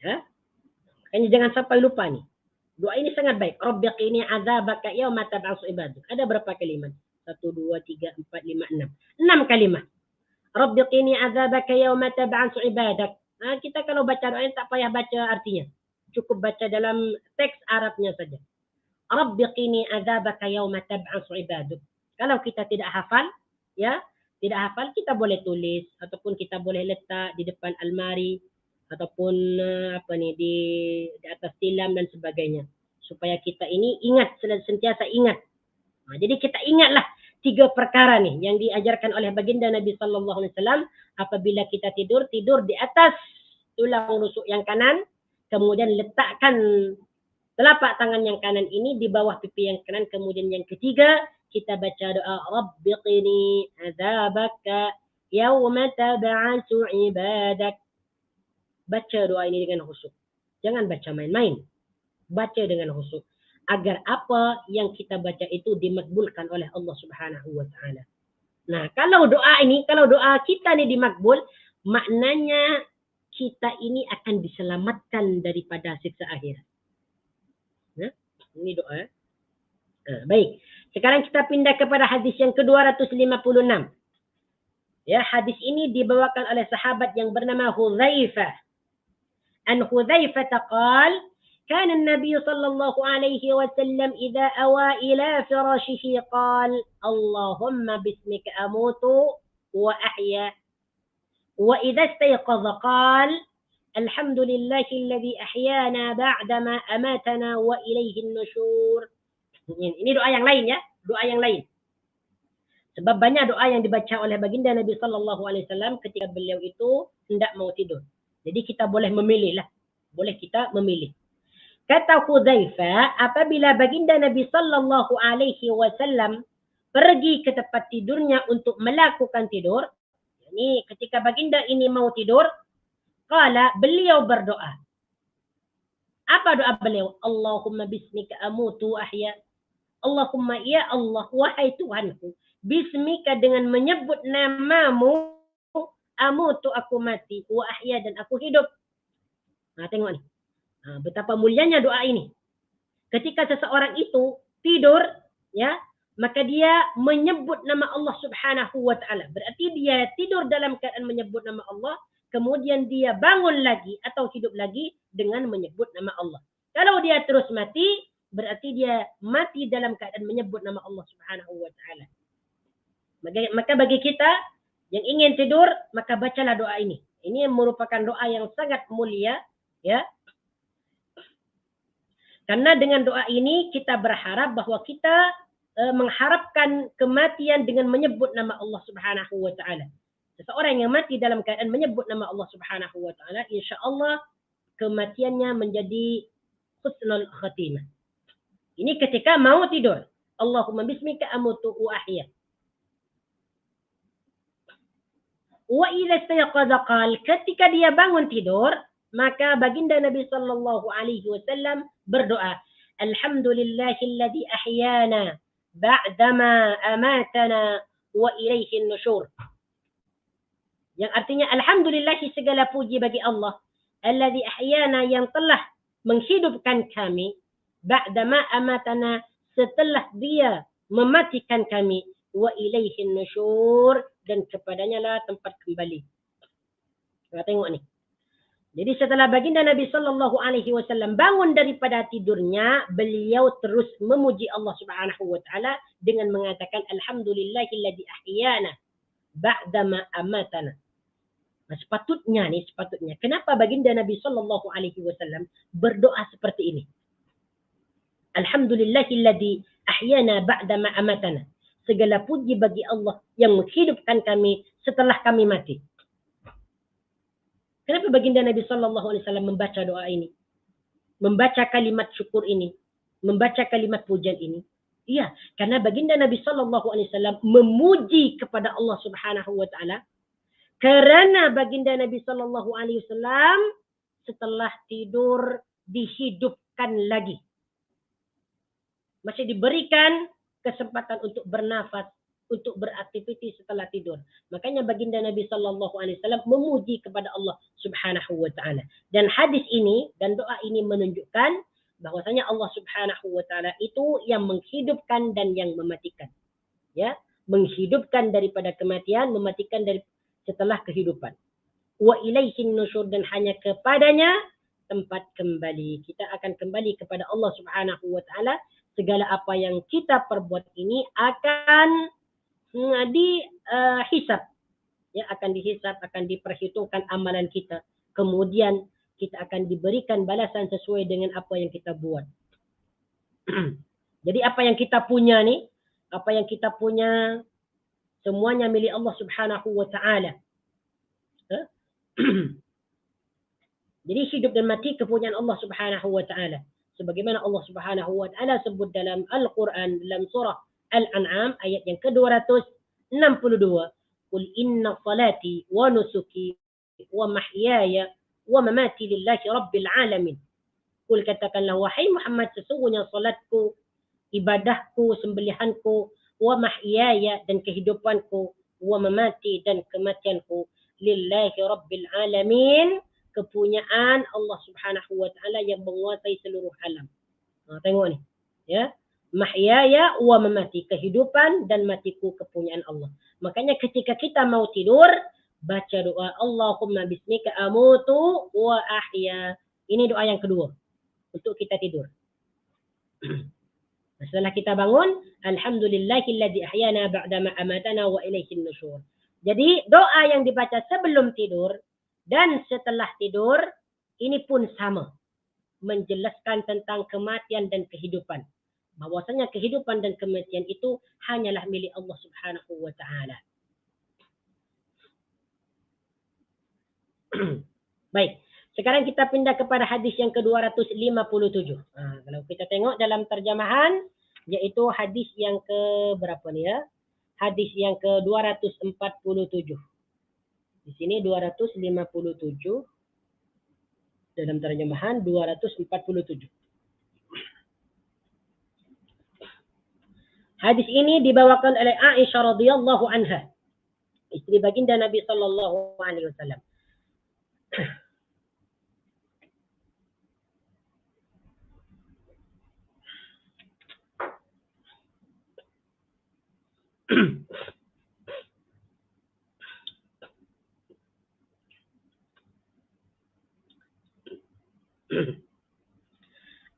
Ya. Makanya jangan sampai lupa nih. Doa ini sangat baik. Rabbi qini azabaka yauma tab'asu ibadak. Ada berapa kalimat? 1, 2, 3, 4, 5, 6. 6 kalimat. Rabbi qini azabaka yauma tab'asu ibadak. Nah, kita kalau baca doa ini tak payah baca artinya. Cukup baca dalam teks Arabnya saja. Rabbi qini azabaka yauma tab'asu ibadak. Kalau kita tidak hafal, ya, kita boleh tulis ataupun kita boleh letak di depan almari ataupun di atas tilam dan sebagainya. Supaya kita ini ingat, sentiasa ingat. Nah, jadi kita ingatlah 3 perkara nih yang diajarkan oleh baginda Nabi sallallahu alaihi wasallam. Apabila kita tidur di atas tulang rusuk yang kanan, kemudian letakkan telapak tangan yang kanan ini di bawah pipi yang kanan, kemudian yang ketiga kita baca doa Rabbi qini azabaka yauma tab'asu ibadak. Baca doa ini dengan khusyuk. Jangan baca main-main. Baca dengan khusyuk. Agar apa yang kita baca itu dimakbulkan oleh Allah Subhanahu wa taala. Nah, kalau doa kita ini dimakbul, maknanya kita ini akan diselamatkan daripada siksa akhirat. Nah, ini doa. Nah, baik. Sekarang kita pindah kepada hadis yang ke-256. Ya, hadis ini dibawakan oleh sahabat yang bernama Hudzaifah. An Hudzaifah qala كان النبي صلى الله عليه وسلم إذا أوى إلى فراشه قال اللهم باسمك أموت وأحيا وإذا استيقظ قال الحمد لله الذي أحيانا بعدما أماتنا وإليه النشور. Ini doa yang lain ya, doa yang lain. Sebab banyak doa yang dibaca oleh baginda Nabi sallallahu alaihi wasallam ketika beliau itu hendak mau tidur. Jadi kita boleh memilih lah. Boleh kita memilih. Kata Hudzaifah, apabila baginda Nabi sallallahu alaihi wasallam pergi ke tempat tidurnya untuk melakukan tidur, ini ketika baginda ini mau tidur, beliau berdoa. Apa doa beliau? Allahumma bismika amutu ahya. Allahumma ya Allah, wahai Tuhanku, bismika dengan menyebut namamu, amutu aku mati, wa ahya dan aku hidup. Nah, tengok nih. Betapa mulianya doa ini. Ketika seseorang itu tidur, ya, maka dia menyebut nama Allah Subhanahu wa taala. Berarti dia tidur dalam keadaan menyebut nama Allah, kemudian dia bangun lagi atau hidup lagi dengan menyebut nama Allah. Kalau dia terus mati, berarti dia mati dalam keadaan menyebut nama Allah Subhanahu wa taala. Maka bagi kita yang ingin tidur, maka bacalah doa ini. Ini merupakan doa yang sangat mulia, ya. Karena dengan doa ini kita berharap bahwa kita mengharapkan kematian dengan menyebut nama Allah Subhanahu wa taala. Seseorang yang mati dalam keadaan menyebut nama Allah Subhanahu wa taala, insya-Allah kematiannya menjadi husnul khatimah. Ini ketika mau tidur. Allahumma bismika amutu wa ahya. Wa idza istayqadha qala, ketika dia bangun tidur, maka baginda Nabi sallallahu alaihi wasallam berdoa, alhamdulillahilladzi ahyana ba'dama amatana wa ilaihin nusyur. Yang artinya alhamdulillah, segala puji bagi Allah, alladzi ahyana, yang telah menghidupkan kami, ba'dama amatana, setelah dia mematikan kami, wa ilaihin nusyur, dan kepadanya lah tempat kembali. Kita tengok ni. Jadi setelah baginda Nabi sallallahu alaihi wasallam bangun daripada tidurnya, beliau terus memuji Allah Subhanahu wa taala dengan mengatakan alhamdulillahilladzi ahyana ba'dama amatana. Sepatutnya kenapa baginda Nabi sallallahu alaihi wasallam berdoa seperti ini? Alhamdulillahilladzi ahyana ba'dama amatana. Segala puji bagi Allah yang menghidupkan kami setelah kami mati. Kenapa baginda Nabi sallallahu alaihi wasallam membaca doa ini? Membaca kalimat syukur ini, membaca kalimat pujian ini? Iya, karena baginda Nabi sallallahu alaihi wasallam memuji kepada Allah Subhanahu wa taala karena baginda Nabi sallallahu alaihi wasallam setelah tidur dihidupkan lagi. Masih diberikan kesempatan untuk bernafas, untuk beraktivitas setelah tidur. Makanya baginda Nabi sallallahu alaihi wasallam memuji kepada Allah Subhanahu wa taala. Dan hadis ini dan doa ini menunjukkan bahwasanya Allah Subhanahu wa taala itu yang menghidupkan dan yang mematikan. Ya, menghidupkan daripada kematian, mematikan dari setelah kehidupan. Wa ilaihin nusyur, dan hanya kepadanya tempat kembali. Kita akan kembali kepada Allah Subhanahu wa taala. Segala apa yang kita perbuat ini akan dihisab, ya, akan dihisab, akan diperhitungkan amalan kita. Kemudian kita akan diberikan balasan sesuai dengan apa yang kita buat. Jadi apa yang kita punya nih, apa yang kita punya semuanya milik Allah Subhanahu wa taala. Jadi hidup dan mati kepunyaan Allah Subhanahu wa taala. Sebagaimana Allah Subhanahu wa taala sebut dalam Al-Quran, dalam surah Al-An'am ayat yang ke-262, qul inna salati wa nusuki wa mahyaya wa mamati lillahi rabbil alamin. Qul, katakanlah wahai Muhammad, sesungguhnya salatku, ibadahku, sembelihanku, wa mahyaya, dan kehidupanku, wa mamati, dan kematianku, lillahi rabbil alamin, kepunyaan Allah Subhanahu wa taala yang menguasai seluruh alam. Tengok ni, ya. Mahyaya wa mamati, kehidupan dan matiku kepunyaan Allah. Makanya ketika kita mau tidur, baca doa Allahumma bismika amutu wa ahya. Ini doa yang kedua untuk kita tidur. Setelah kita bangun, alhamdulillahilladzi ahyana ba'dama amatana wa ilaihin nusyur. Jadi doa yang dibaca sebelum tidur dan setelah tidur ini pun sama, menjelaskan tentang kematian dan kehidupan. Bahwasanya kehidupan dan kematian itu hanyalah milik Allah Subhanahu wa taala. Baik, sekarang kita pindah kepada hadis yang ke-257. Kalau kita tengok dalam terjemahan, yaitu hadis yang ke berapa ni ya? Hadis yang ke-247. Di sini 257, dalam terjemahan 247. Hadis ini dibawakan oleh Aisyah radhiyallahu anha, istri baginda Nabi sallallahu alaihi wasallam.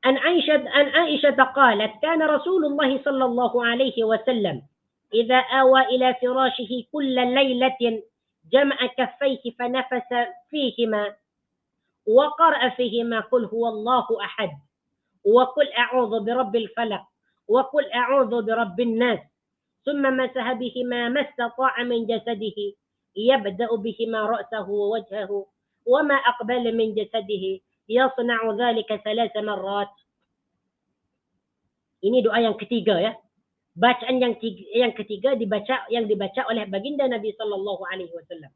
عن عائشة قالت كان رسول الله صلى الله عليه وسلم إذا آوى إلى فراشه كل ليلة جمع كفيه فنفس فيهما وقرأ فيهما قل هو الله أحد وقل أعوذ برب الفلق وقل أعوذ برب الناس ثم مسح بهما ما استطاع من جسده يبدأ بهما رأسه ووجهه وما أقبل من جسده yasna'u dhalika 3 marrat. Ini doa yang ketiga ya. Bacaan yang ketiga yang dibaca oleh baginda Nabi sallallahu alaihi wasallam.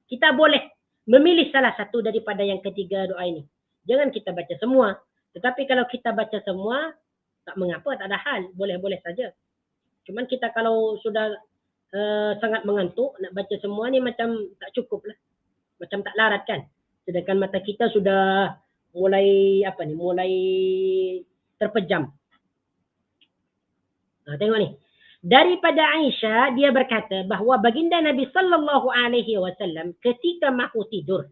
Kita boleh memilih salah satu daripada yang ketiga doa ini. Jangan kita baca semua. Tetapi kalau kita baca semua, tak mengapa, tak ada hal. Boleh-boleh saja. Cuman kita kalau sudah sangat mengantuk, nak baca semua ni macam tak cukup lah. Macam tak larat kan. Sedangkan mata kita sudah mulai terpejam. Tengok ni. Daripada Aisyah, dia berkata bahawa baginda Nabi sallallahu alaihi wasallam ketika mahu tidur,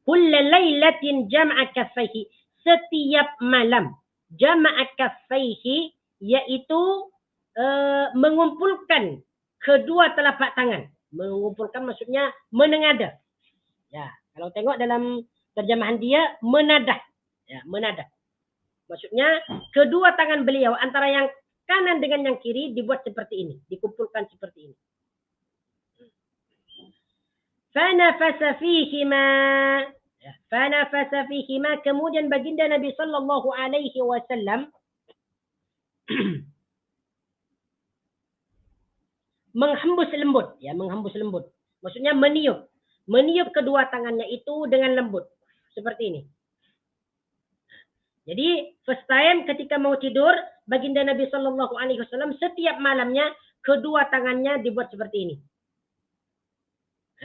kulla lailatin jama'a kaffaihi, setiap malam jama'a kaffaihi, iaitu mengumpulkan kedua telapak tangan. Mengumpulkan maksudnya menengadah. Ya, kalau tengok dalam terjemahan dia menadah. Ya, menadah. Maksudnya kedua tangan beliau antara yang kanan dengan yang kiri dibuat seperti ini, dikumpulkan seperti ini. Fanafasa fihima, fanafasa fihima, kemudian baginda Nabi sallallahu alaihi wasallam menghembus lembut, ya, menghembus lembut. Maksudnya meniup kedua tangannya itu dengan lembut seperti ini. Jadi first time ketika mau tidur, baginda Nabi sallallahu alaihi wasallam setiap malamnya kedua tangannya dibuat seperti ini.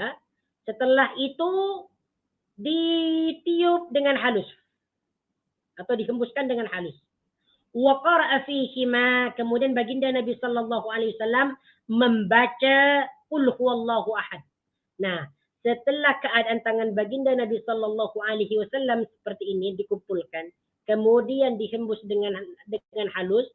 Ya. Setelah itu ditiup dengan halus atau dihembuskan dengan halus. Wa qara'a fihima, kemudian baginda Nabi sallallahu alaihi wasallam membaca qul huwallahu ahad. Nah, setelah keadaan tangan baginda Nabi sallallahu alaihi wasallam seperti ini dikumpulkan, kemudian dihembus dengan halus,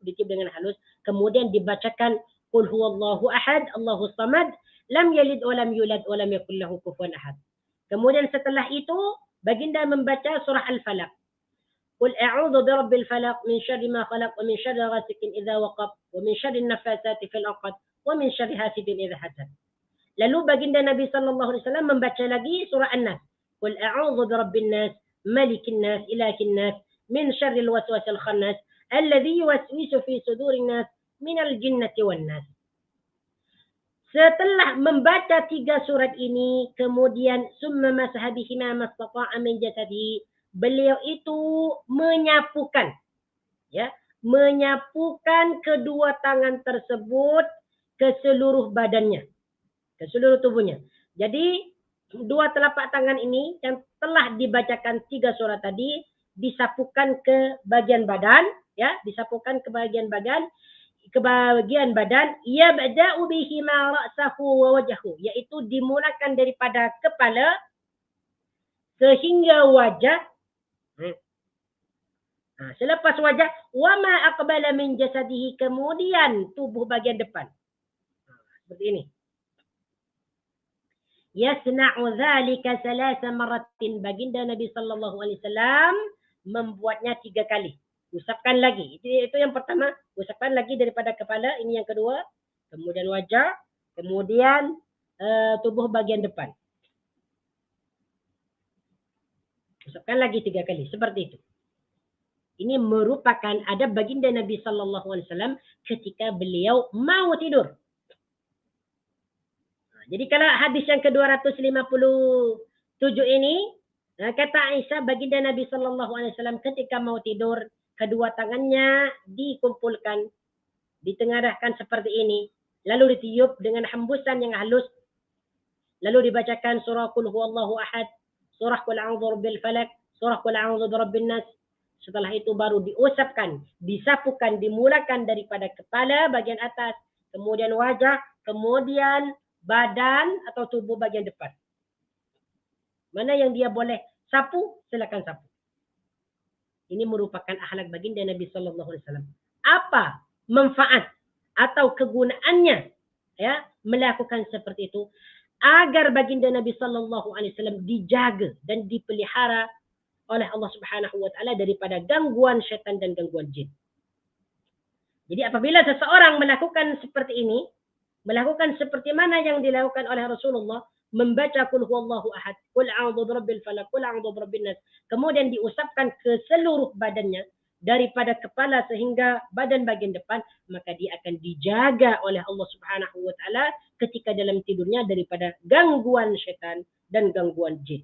ditiup dengan halus, kemudian dibacakan qul huwallahu ahad, Allahus samad, lam yalid wa lam yulad wa lam yakul lahu kufuwan ahad. Kemudian setelah itu baginda membaca surah Al-Falaq. Qul a'udzu birabbil falaq min syarri ma khalaq wa min syarri ghasikin idza waqab wa min syarri nafatsati fil 'uqad wa min syarri hasidin idza hasad. Lalu baginda Nabi sallallahu alaihi wasallam membaca lagi surah An-Nas. Qul a'udzu birabbin nas, malikin nas, ilahin nas, min syarril waswasil khannas, alladhi yuwaswisu fi sudurin nas, minal jinnati wan nas. Setelah membaca 3 surat ini, kemudian summa masaha bihima mastata'a min jasadihi, beliau itu menyapukan, ya, menyapukan kedua tangan tersebut ke seluruh badannya, ke seluruh tubuhnya. Jadi dua telapak tangan ini yang telah dibacakan 3 surat tadi disapukan ke bagian badan, ya, disapukan ke bagian badan, yabda'u bihima ra'sahu wa wajhahu, yaitu dimulakan daripada kepala sehingga wajah. Selepas wajah, wa ma aqbala min jasadihi, kemudian tubuh bagian depan. Seperti ini. Yasna'u dzalika 3 maratin, baginda Nabi sallallahu alaihi wasallam membuatnya 3 kali. Usapkan lagi. Itu yang pertama, usapkan lagi daripada kepala, ini yang kedua, kemudian wajah, kemudian tubuh bagian depan. Usapkan lagi 3 kali, seperti itu. Ini merupakan adab baginda Nabi sallallahu alaihi wasallam ketika beliau mau tidur. Jadi kalau hadis yang ke-257 ini, kata Aisyah, baginda Nabi sallallahu alaihi wasallam ketika mau tidur, kedua tangannya dikumpulkan, ditengadahkan seperti ini, lalu ditiup dengan hembusan yang halus, lalu dibacakan surah qul huwallahu ahad, surah qul a'udzu birabbil falaq, surah qul a'udzu birabbin nas. Setelah itu baru diusapkan, disapukan, dimulakan daripada kepala bagian atas, kemudian wajah, kemudian badan atau tubuh bagian depan. Mana yang dia boleh sapu, silakan sapu. Ini merupakan akhlak baginda Nabi sallallahu alaihi wasallam. Apa manfaat atau kegunaannya, ya, melakukan seperti itu agar baginda Nabi sallallahu alaihi wasallam dijaga dan dipelihara oleh Allah Subhanahu wa taala daripada gangguan syaitan dan gangguan jin. Jadi apabila seseorang melakukan seperti ini, melakukan seperti mana yang dilakukan oleh Rasulullah, membaca qul huwallahu ahad, qul a'udzu birabbil falaq, qul a'udzu birabbin nas, kemudian diusapkan ke seluruh badannya daripada kepala sehingga badan bagian depan, maka dia akan dijaga oleh Allah Subhanahu wa taala ketika dalam tidurnya daripada gangguan syaitan dan gangguan jin.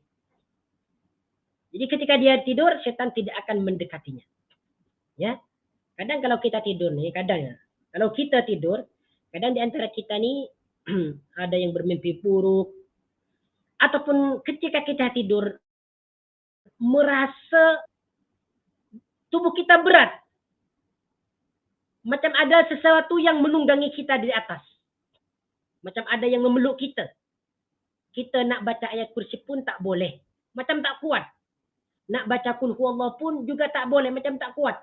Jadi ketika dia tidur, syaitan tidak akan mendekatinya. Ya. Kadang kalau kita tidur nih, kalau kita tidur, kadang di antara kita nih ada yang bermimpi buruk, ataupun ketika kita tidur merasa tubuh kita berat. Macam ada sesuatu yang menunggangi kita di atas. Macam ada yang memeluk kita. Kita nak baca ayat kursi pun tak boleh. Macam tak kuat. Nak baca qul huwallahu pun juga tak boleh. Macam tak kuat.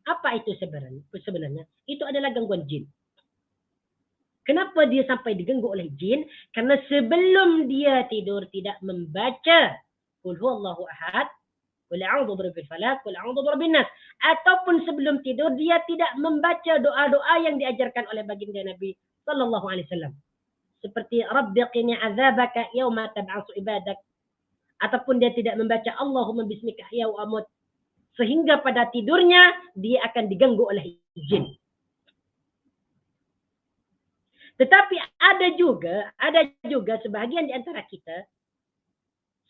Apa itu sebenarnya? Itu adalah gangguan jin. Kenapa dia sampai diganggu oleh jin? Karena sebelum dia tidur tidak membaca qul huwallahu ahad, qul a'udzu birabbil falaq, qul a'udzu birabbin nas, ataupun sebelum tidur dia tidak membaca doa-doa yang diajarkan oleh baginda Nabi sallallahu alaihi wasallam. Seperti Rabbi qini azabaka yauma tab'atsu ibadak, ataupun dia tidak membaca Allahumma bismika ahya wa amut, sehingga pada tidurnya dia akan diganggu oleh jin. Tetapi ada juga sebahagian di antara kita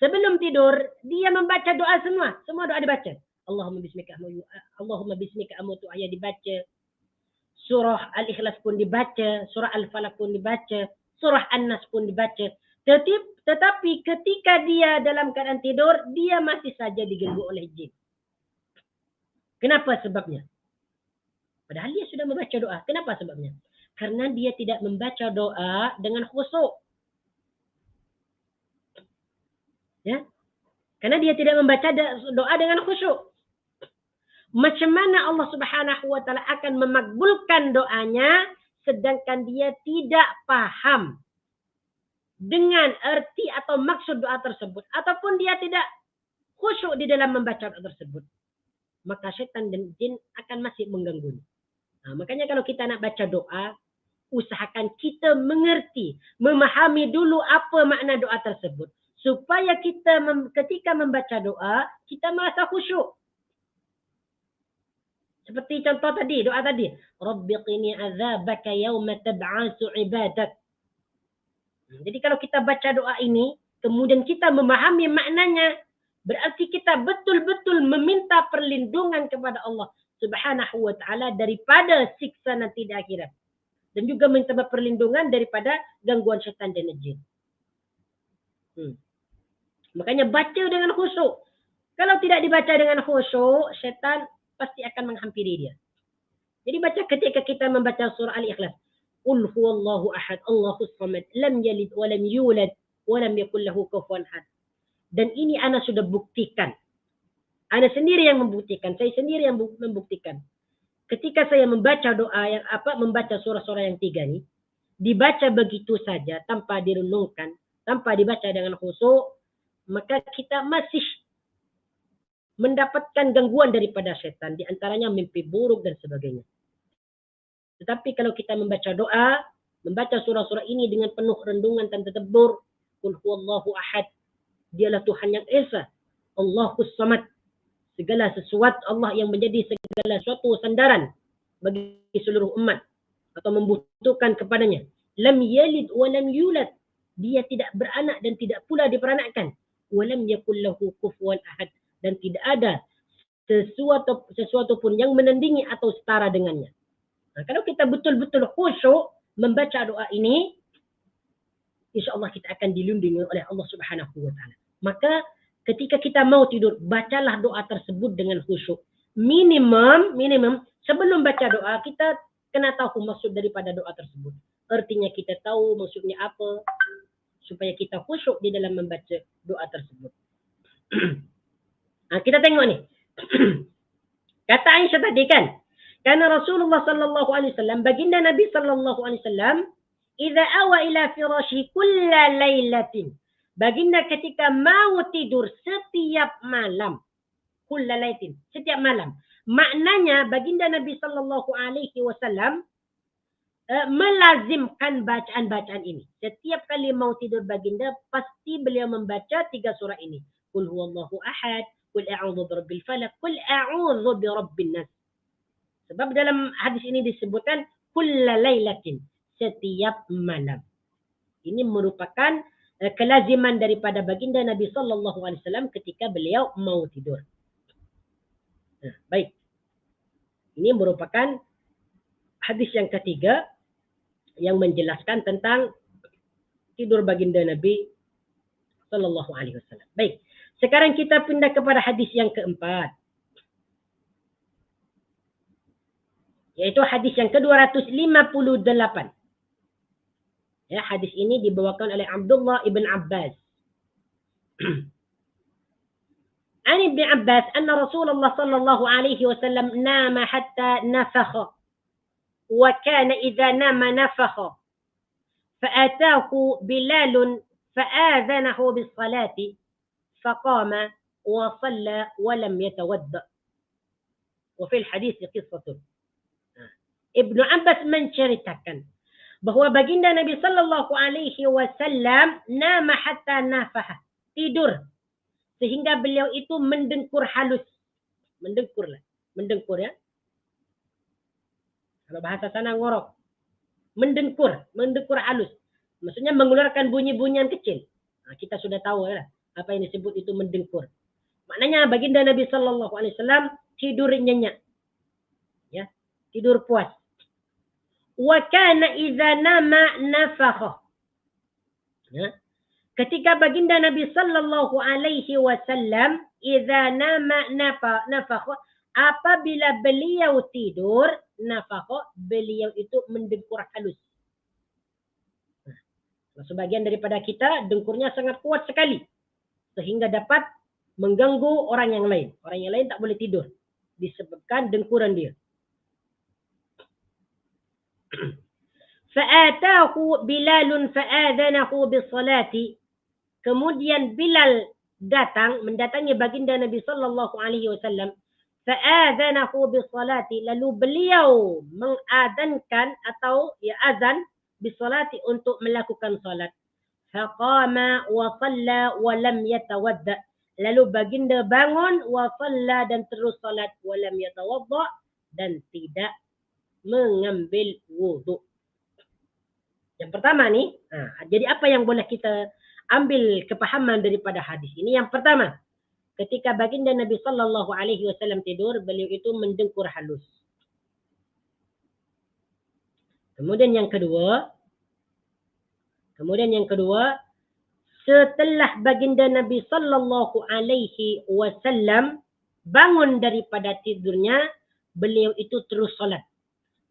sebelum tidur dia membaca doa semua doa dibaca. Allahumma bismika amutu ayat dibaca. Surah Al-Ikhlas pun dibaca, surah Al-Falaq pun dibaca, surah An-Nas pun dibaca. Tetapi ketika dia dalam keadaan tidur, dia masih saja diganggu oleh jin. Kenapa sebabnya? Padahal dia sudah membaca doa. Kenapa sebabnya? Karena dia tidak membaca doa dengan khusyuk. Ya? Karena dia tidak membaca doa dengan khusyuk. Macam mana Allah Subhanahu wa taala akan memakbulkan doanya sedangkan dia tidak paham dengan arti atau maksud doa tersebut, ataupun dia tidak khusyuk di dalam membaca doa tersebut, maka syaitan dan jin akan masih mengganggunya. Makanya kalau kita nak baca doa, usahakan kita mengerti, memahami dulu apa makna doa tersebut, supaya kita ketika membaca doa kita merasa khusyuk. Seperti contoh tadi, doa tadi, Rabbi qini azabaka yauma tab'atsu ibadak. Jadi kalau kita baca doa ini, kemudian kita memahami maknanya, berarti kita betul-betul meminta perlindungan kepada Allah Subhanahu wa taala daripada siksa nanti di akhirat. Dan juga minta perlindungan daripada gangguan syaitan dan jin. Makanya baca dengan khusyuk. Kalau tidak dibaca dengan khusyuk, syaitan pasti akan menghampiri dia. Jadi baca ketika kita membaca surah Al-Ikhlas. Qul huwallahu ahad, Allahus samad, lam yalid wa lam yulad wa lam yakul lahu kufuwan ahad. Dan ini ana sudah buktikan. Ana sendiri yang membuktikan, saya sendiri yang membuktikan. Ketika saya membaca doa membaca surah-surah yang 3 ini, dibaca begitu saja tanpa direnungkan, tanpa dibaca dengan khusyuk, maka kita masih mendapatkan gangguan daripada syaitan, di antaranya mimpi buruk dan sebagainya. Tetapi kalau kita membaca doa, membaca surah-surah ini dengan penuh rendungan dan tadabbur, qul huwallahu ahad, dialah Tuhan yang esa, Allahus samad, segala sesuatu Allah yang menjadi segala sesuatu sandaran bagi seluruh umat atau membutuhkan kepadanya. Lam yalid wa lam yulad, dia tidak beranak dan tidak pula diperanakkan. Wa lam yakul lahu kufuwan ahad, dan tidak ada sesuatu pun yang menandingi atau setara dengannya. Kalau kita betul-betul khusyuk membaca doa ini, insya-Allah kita akan dilindungi oleh Allah Subhanahu wa taala. Maka ketika kita mau tidur, bacalah doa tersebut dengan khusyuk. Minimum sebelum baca doa kita kena tahu maksud daripada doa tersebut. Artinya kita tahu maksudnya apa, supaya kita khusyuk di dalam membaca doa tersebut. Kita tengok ni. Kata Aisyah tadi kan, karena Rasulullah sallallahu alaihi wasallam, baginda Nabi sallallahu alaihi wasallam, idza awa ila firashihi kulla lailatin, baginda ketika mau tidur setiap malam, kulla lailatin, setiap malam. Maknanya baginda Nabi sallallahu alaihi wasallam melazimkan bacaan-bacaan ini. Setiap kali mau tidur baginda, pasti beliau membaca 3 surah ini. Qul huwallahu ahad, qul a'udzu birabbil falaq, qul a'udzu birabbin nas. Sebab dalam hadis ini disebutkan kulla lailatin, setiap malam. Ini merupakan kelaziman daripada baginda Nabi sallallahu alaihi wasallam ketika beliau mau tidur. Baik. Ini merupakan hadis yang ketiga yang menjelaskan tentang tidur baginda Nabi sallallahu alaihi wasallam. Baik. Sekarang kita pindah kepada hadis yang keempat. Yaitu hadis yang ke-258. Ya, hadis ini dibawakan oleh Abdullah ibn Abbas. An Ibn Abbas anna Rasulullah sallallahu alaihi wasallam nama hatta nafakha wa kana idza nama nafakha فآتاه بلال فآذنه بالصلاة فقام وصلى ولم يتوضأ وفي الحديث قصة. Ibnu Abbas menceritakan bahwa baginda Nabi sallallahu alaihi wasallam nama hatta nafaha, tidur sehingga beliau itu mendengkur halus. Mendengkur ya. Kalau bahasa sana ngorok. Mendengkur halus. Maksudnya mengeluarkan bunyi-bunyian kecil. Nah, kita sudah tahu ya, apa yang disebut itu mendengkur. Maknanya baginda Nabi sallallahu alaihi wasallam tidur nyenyak. Ya, tidur puas. Wa kana idza nama nafakha. Ya. Ketika baginda Nabi sallallahu alaihi wasallam idza nama nafakha, apabila beliau tidur, nafakha, beliau itu mendengkur halus. Nah, sebagian daripada kita dengkurnya sangat kuat sekali sehingga dapat mengganggu orang yang lain. Orang yang lain tak boleh tidur disebabkan dengkuran dia. Fa'atahu Bilalun fa'adhanahu bisalati. Kemudian Bilal mendatangi baginda Nabi sallallahu alaihi wasallam. Fa'adhanahu bisalati, lalu beliau mengadhankan atau ya azan bisalati untuk melakukan salat. Faqama wa shalla wa lam yatawadda. Lalu baginda bangun wa shalla dan terus salat wa lam yatawadda dan tidak mengambil wudhu. Yang pertama nih, jadi apa yang boleh kita ambil kepahaman daripada hadis ini? Yang pertama, ketika baginda Nabi sallallahu alaihi wasallam tidur, beliau itu mendengkur halus. Kemudian yang kedua, setelah baginda Nabi sallallahu alaihi wasallam bangun daripada tidurnya, beliau itu terus salat.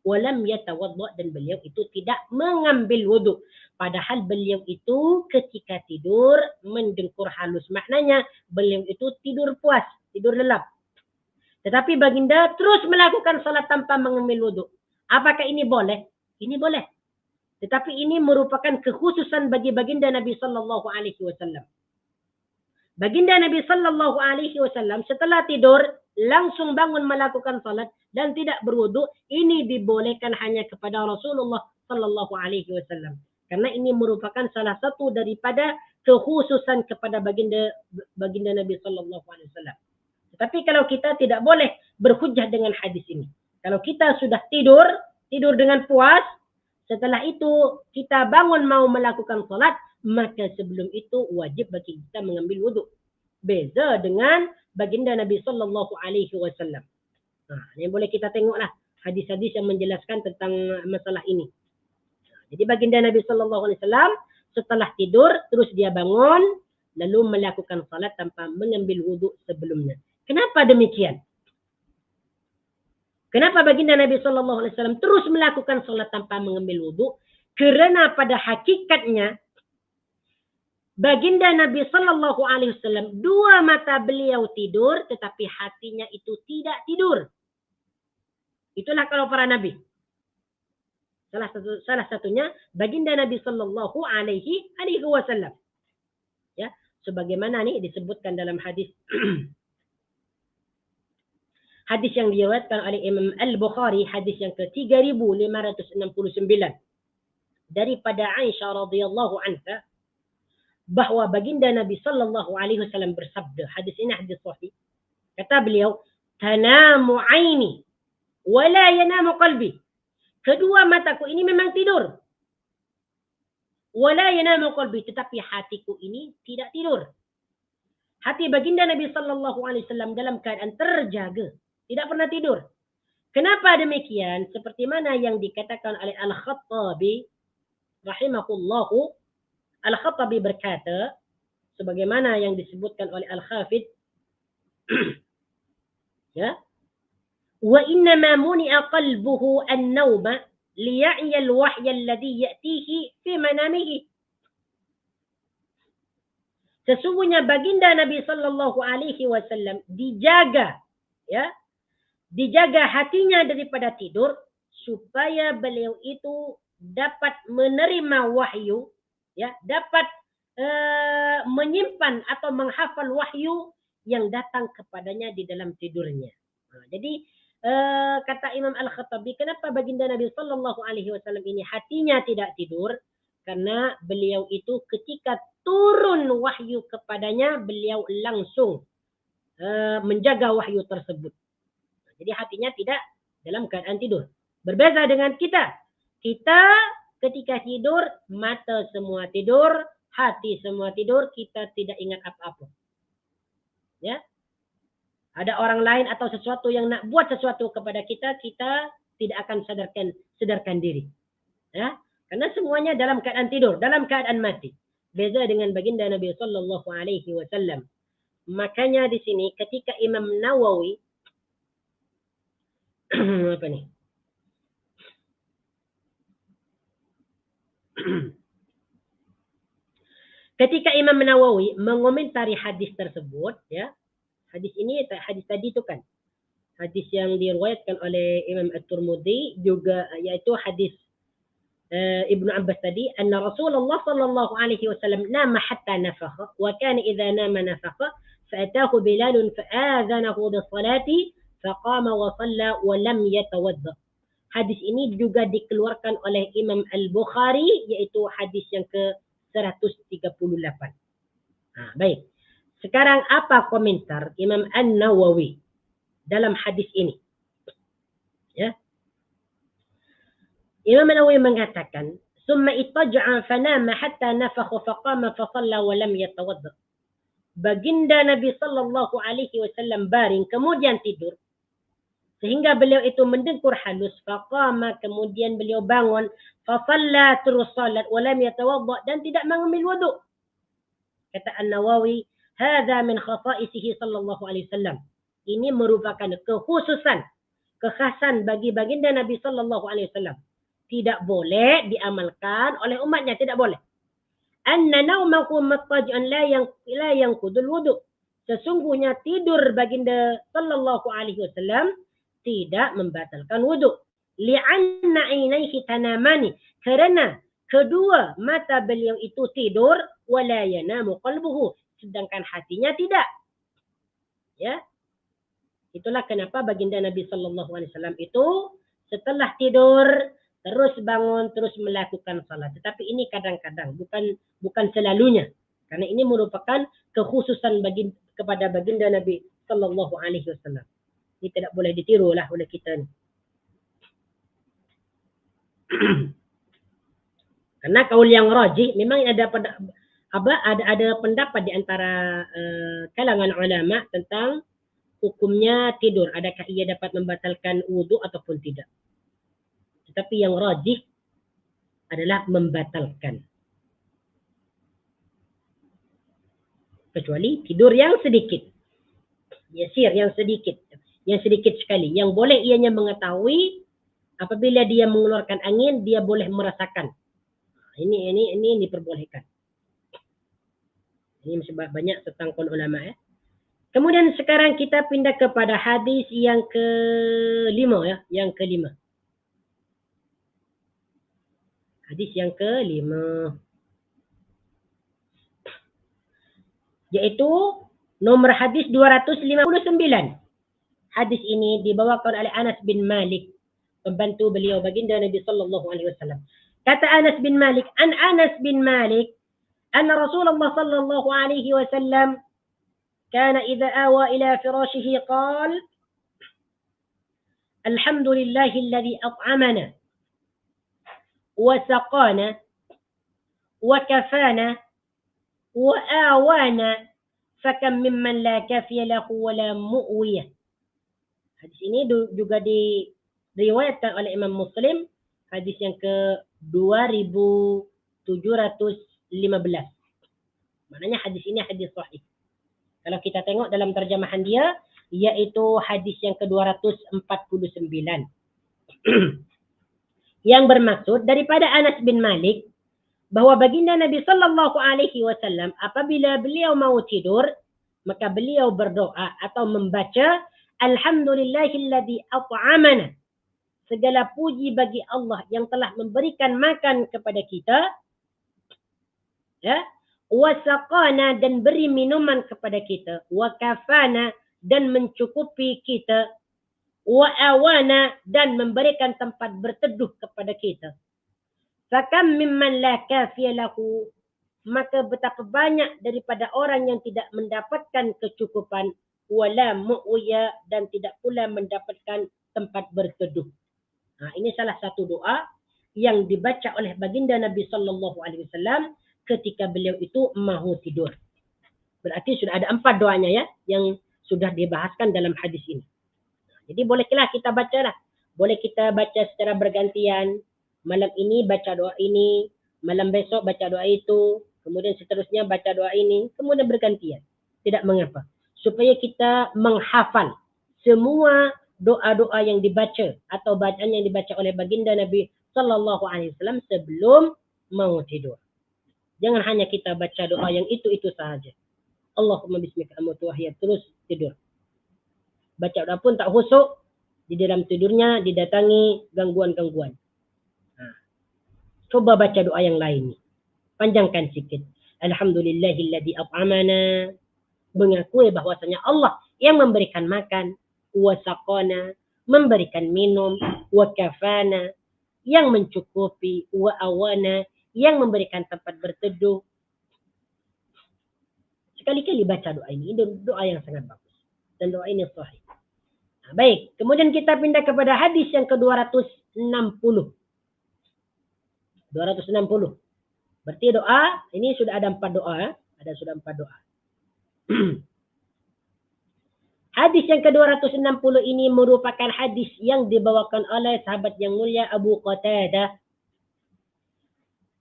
Walam yatawadda, dan beliau itu tidak mengambil wudhu. Padahal beliau itu ketika tidur mendengkur halus. Maknanya beliau itu tidur puas, tidur lelap. Tetapi baginda terus melakukan salat tanpa mengambil wudhu. Apakah ini boleh? Ini boleh. Tetapi ini merupakan kekhususan bagi baginda Nabi sallallahu alaihi wasallam. Baginda Nabi sallallahu alaihi wasallam setelah tidur langsung bangun melakukan salat dan tidak berwudu. Ini dibolehkan hanya kepada Rasulullah sallallahu alaihi wasallam. Karena ini merupakan salah satu daripada kekhususan kepada baginda Nabi sallallahu alaihi wasallam. Tetapi kalau kita tidak boleh berhujjah dengan hadis ini. Kalau kita sudah tidur dengan puas, setelah itu kita bangun mau melakukan salat, maka sebelum itu wajib bagi kita mengambil wudu. Beza dengan baginda Nabi sallallahu alaihi wasallam. Ini boleh kita tengoklah hadis-hadis yang menjelaskan tentang masalah ini. Jadi baginda Nabi sallallahu alaihi wasallam setelah tidur terus dia bangun lalu melakukan salat tanpa mengambil wudu sebelumnya. Kenapa demikian? Kenapa baginda Nabi sallallahu alaihi wasallam terus melakukan salat tanpa mengambil wudu? Kerana pada hakikatnya baginda Nabi sallallahu alaihi wasallam dua mata beliau tidur tetapi hatinya itu tidak tidur. Itulah kalau para nabi. Salah satunya baginda Nabi sallallahu alaihi wasallam. Ya, sebagaimana nih disebutkan dalam hadis Hadis yang diriwayatkan oleh Imam Al-Bukhari, hadis yang ke-3569 daripada Aisyah radhiyallahu anha, bahwa baginda Nabi sallallahu alaihi wasallam bersabda, hadis ini hadis sahih. Kata beliau, "Tanamu aini wa la yanamu qalbi." Kedua mataku ini memang tidur. Wa la yanamu qalbi, tetapi hatiku ini tidak tidur. Hati baginda Nabi sallallahu alaihi wasallam dalam keadaan terjaga, tidak pernah tidur. Kenapa demikian? Seperti mana yang dikatakan oleh Al-Khattabi rahimahullahu. Al-Khattabi berkata, sebagaimana yang disebutkan oleh Al-Khafid, ya, wa innama muni'a qalbuhu an-nawma liya'ya al-wahya alladhi ya'tihi fi manamihi. Sesungguhnya baginda Nabi sallallahu alaihi wasallam dijaga, ya, dijaga hatinya daripada tidur supaya beliau itu dapat menerima wahyu, ya, dapat menyimpan atau menghafal wahyu yang datang kepadanya di dalam tidurnya. Jadi kata Imam Al-Khattabi, kenapa baginda Nabi sallallahu alaihi wasallam ini hatinya tidak tidur? Karena beliau itu ketika turun wahyu kepadanya, beliau langsung menjaga wahyu tersebut. Jadi hatinya tidak dalam keadaan tidur. Berbeda dengan kita. Kita ketika tidur, mata semua tidur, hati semua tidur, kita tidak ingat apa-apa. Ya. Ada orang lain atau sesuatu yang nak buat sesuatu kepada kita, kita tidak akan sadarkan diri. Ya. Karena semuanya dalam keadaan tidur, dalam keadaan mati. Beza dengan baginda Nabi sallallahu alaihi wasallam. Makanya di sini ketika Imam Nawawi apa nih? Ketika Imam Nawawi mengomentari hadis tersebut, ya, hadis ini, hadis tadi itu kan hadis yang diriwayatkan oleh Imam At-Tirmidzi juga, yaitu hadis Ibnu Abbas tadi, anna Rasulullah sallallahu alaihi wasallam nama hatta nafakha wa kana idza nama nafakha fa'atahu Bilal fa'adhanahu bis-salati faqama wa shalla wa lam yatawadda. Hadis ini juga dikeluarkan oleh Imam Al-Bukhari, yaitu hadis yang ke-138. Baik. Sekarang apa komentar Imam An-Nawawi dalam hadis ini? Ya. Imam An-Nawawi mengatakan, "Tsumma ittaja'a fanama hatta nafakha faqama fa shalla wa lam yatawadda." Baginda Nabi sallallahu alaihi wasallam baring kemudian tidur sehingga beliau itu mendengkur halus, faqama, kemudian beliau bangun, fa shalla, terus salat, wa lam yatawadda, dan tidak mengambil wudu. Kata An-Nawawi, hadza min khasaisihi sallallahu alaihi wasallam. Ini merupakan kekhasan bagi baginda Nabi sallallahu alaihi wasallam. Tidak boleh diamalkan oleh umatnya, tidak boleh. Anna naumahu mattaji'an la yanqudul wudu. Sesungguhnya tidur baginda sallallahu alaihi wasallam tidak membatalkan wudu. Li'anna 'ainaihi tanamani, karena kedua mata beliau itu tidur, wala yanamu qalbuhu, sedangkan hatinya tidak. Ya. Itulah kenapa baginda Nabi sallallahu alaihi wasallam itu setelah tidur terus bangun, terus melakukan salat. Tetapi ini kadang-kadang, bukan selalunya. Karena ini merupakan kekhususan kepada baginda Nabi sallallahu alaihi wasallam. Ini tidak boleh ditiru lah oleh kita ni. Karena kaul yang rajih memang ada pendapat di antara kalangan ulama tentang hukumnya tidur. Adakah ia dapat membatalkan wudu ataupun tidak. Tetapi yang rajih adalah membatalkan. Kecuali tidur yang sedikit. Yasir, yang sedikit sekali. Yang boleh ianya mengetahui apabila dia mengeluarkan angin, dia boleh merasakan. Ini diperbolehkan. Ini masih banyak tentang kaul ulama, ya. Kemudian sekarang kita pindah kepada hadis yang kelima, ya, yang kelima. Hadis yang kelima, yaitu nomor hadis 259. Hadis ini dibawakan oleh Anas bin Malik, pembantu beliau baginda Nabi sallallahu alaihi wasallam. Kata Anas bin Malik, Anas bin Malik, anna Rasulullah sallallahu alaihi wasallam kana idza awa ila firashihi qala alhamdulillahi alladhi at'amana wa saqana wa kafana wa awana fakam mimman la kafiya lahu wa la mu'wiyah. Hadis ini juga diriwayatkan oleh Imam Muslim, hadis yang ke 2715. Maknanya hadis ini hadis sahih. Kalau kita tengok dalam terjemahan dia, yaitu hadis yang ke 249. Yang bermaksud daripada Anas bin Malik, bahwa baginda Nabi sallallahu alaihi wasallam apabila beliau mau tidur, maka beliau berdoa atau membaca alhamdulillahilladzi at'amana. Segala puji bagi Allah yang telah memberikan makan kepada kita, ya, wa saqana, dan beri minuman kepada kita, wa kafana, dan mencukupi kita, wa awana, dan memberikan tempat berteduh kepada kita. Fakam mimman la kafiya lahu, maka betapa banyak daripada orang yang tidak mendapatkan kecukupan, wala mu'wiya, dan tidak pula mendapatkan tempat berteduh. Ini salah satu doa yang dibaca oleh baginda Nabi sallallahu alaihi wasallam ketika beliau itu mahu tidur. Berarti sudah ada 4 doanya ya yang sudah dibahaskan dalam hadis ini. Jadi bolehlah kita baca lah. Boleh kita baca secara bergantian. Malam ini baca doa ini, malam besok baca doa itu, kemudian seterusnya baca doa ini, kemudian bergantian. Tidak mengapa. Supaya kita menghafal semua doa-doa yang dibaca atau bacaan yang dibaca oleh baginda Nabi sallallahu alaihi wasallam sebelum mau tidur. Jangan hanya kita baca doa yang itu sahaja. Allahumma bismika amutu wa ahya, terus tidur. Baca doa pun tak khusyuk, di dalam tidurnya didatangi gangguan-gangguan. Coba baca doa yang lain. Panjangkan sikit. Alhamdulillahilladzi at'amana. Mengakui bahwasanya Allah yang memberikan makan, wa saqana, memberikan minum, wa kafana, yang mencukupi, wa awana, yang memberikan tempat berteduh. Sekali-kali baca doa ini. Ini doa yang sangat bagus. Dan doa ini sahih. Baik, kemudian kita pindah kepada hadis yang ke-260. 260. Berarti doa, ini sudah ada 4 doa. Sudah 4 doa. Hadis yang ke-260 ini merupakan hadis yang dibawakan oleh sahabat yang mulia Abu Qatadah.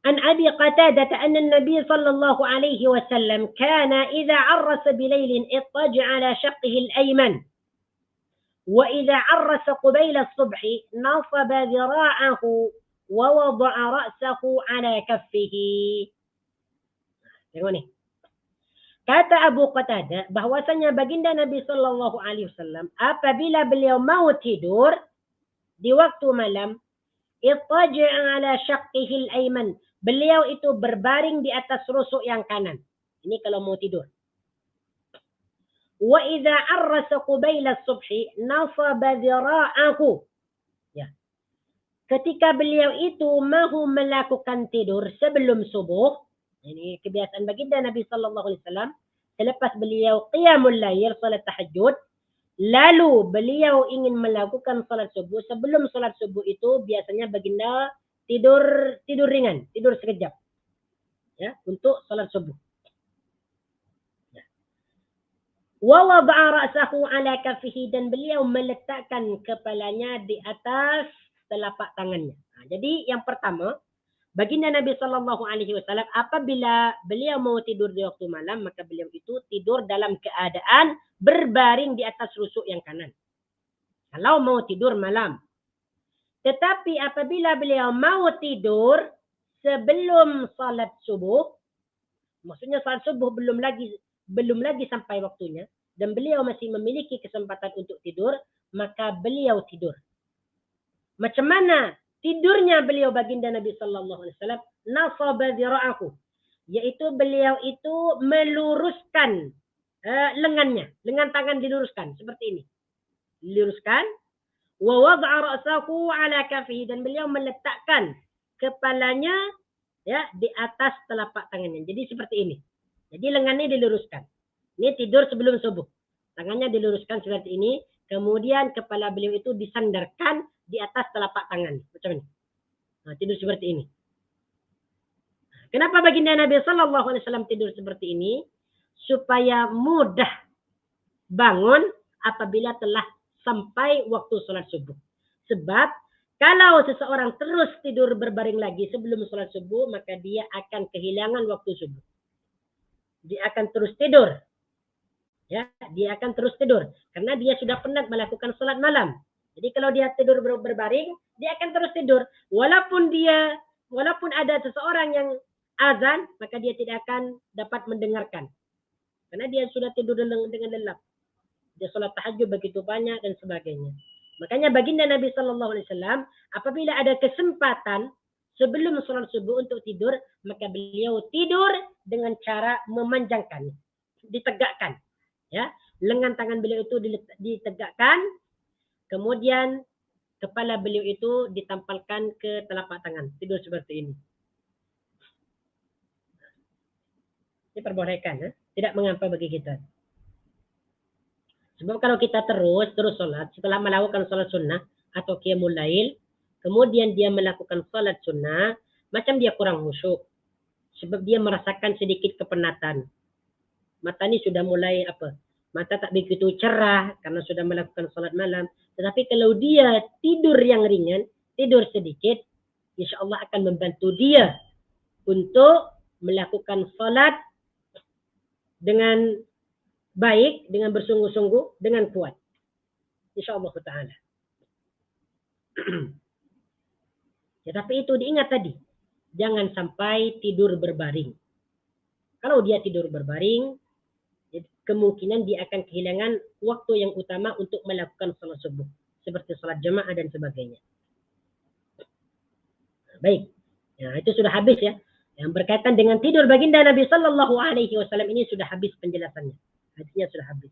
An Abi Qatadah anna an-nabiy sallallahu alaihi wasallam kana idza arrasa bilailin ittaja ala shaqqihi al-ayman wa idza arrasa qabila as-subhi nasaba dhira'ahu wa wada'a ra'sahu ala kaffihi. Tengok ni. Kata Abu Qatadah bahwasanya baginda Nabi sallallahu alaihi wasallam apabila beliau mau tidur di waktu malam, ittaja' ala shaqqihi al-ayman, beliau itu berbaring di atas rusuk yang kanan. Ini kalau mau tidur. Wa idza arrasa qabila as-subhi nasaba dhira'ahu. Ya. Ketika beliau itu mahu melakukan tidur sebelum subuh, ini kebiasaan baginda Nabi sallallahu alaihi wasallam, selepas beliau qiyamul lail, salat tahajud, lalu beliau ingin melakukan salat subuh. Sebelum salat subuh itu biasanya baginda tidur ringan, tidur sekejap. Ya, untuk salat subuh. Ya. Wa wada'a ra'sahu ala kaffihi, dan beliau meletakkan kepalanya di atas telapak tangannya. Jadi yang pertama, baginda Nabi sallallahu alaihi wasallam apabila beliau mau tidur di waktu malam, maka beliau itu tidur dalam keadaan berbaring di atas rusuk yang kanan. Kalau mau tidur malam. Tetapi apabila beliau mau tidur sebelum salat subuh, maksudnya salat subuh belum lagi sampai waktunya dan beliau masih memiliki kesempatan untuk tidur, maka beliau tidur. Macam mana tidurnya beliau baginda Nabi sallallahu alaihi wasallam? Nasaba dhira'ahu, yaitu beliau itu meluruskan lengannya, lengan tangan diluruskan seperti ini. diluruskan. Wa wada'a ra'sahu 'ala kafihi, dan beliau meletakkan kepalanya ya di atas telapak tangannya. Jadi seperti ini. Jadi lengannya diluruskan. Ini tidur sebelum subuh. Tangannya diluruskan seperti ini. Kemudian kepala beliau itu disandarkan di atas telapak tangan. Macam ini. Nah, tidur seperti ini. Kenapa baginda Nabi Sallallahu Alaihi Wasallam tidur seperti ini? Supaya mudah bangun apabila telah sampai waktu sholat subuh. Sebab kalau seseorang terus tidur berbaring lagi sebelum sholat subuh, maka dia akan kehilangan waktu subuh. Dia akan terus tidur. Ya, dia akan terus tidur karena dia sudah penat melakukan sholat malam. Jadi kalau dia tidur berbaring, dia akan terus tidur. Walaupun ada seseorang yang azan, maka dia tidak akan dapat mendengarkan. Karena dia sudah tidur dengan lelap. Dia sholat tahajud begitu banyak dan sebagainya. Makanya baginda Nabi Sallallahu Alaihi Wasallam apabila ada kesempatan sebelum sholat subuh untuk tidur, maka beliau tidur dengan cara memanjangkan, ditegakkan. Ya, lengan tangan beliau itu ditegakkan, kemudian kepala beliau itu ditampalkan ke telapak tangan. Tidur seperti ini. Diperbolehkan, tidak mengapa bagi kita. Sebab kalau kita terus sholat, setelah melakukan sholat sunnah atau qiyamul lail, kemudian dia melakukan sholat sunnah, macam dia kurang khusyuk. Sebab dia merasakan sedikit kepenatan. Mata ini sudah mulai mata tak begitu cerah karena sudah melakukan sholat malam. Tetapi kalau dia tidur yang ringan, tidur sedikit, insya Allah akan membantu dia untuk melakukan sholat dengan baik, dengan bersungguh-sungguh, dengan kuat. Insya Allah Ta'ala. Ya, tapi itu diingat tadi. Jangan sampai tidur berbaring. Kalau dia tidur berbaring, kemungkinan dia akan kehilangan waktu yang utama untuk melakukan salat subuh. Seperti salat jamaah dan sebagainya. Baik. Ya, itu sudah habis ya. Yang berkaitan dengan tidur baginda Nabi Sallallahu Alaihi Wasallam ini sudah habis penjelasannya. Hadisnya sudah habis.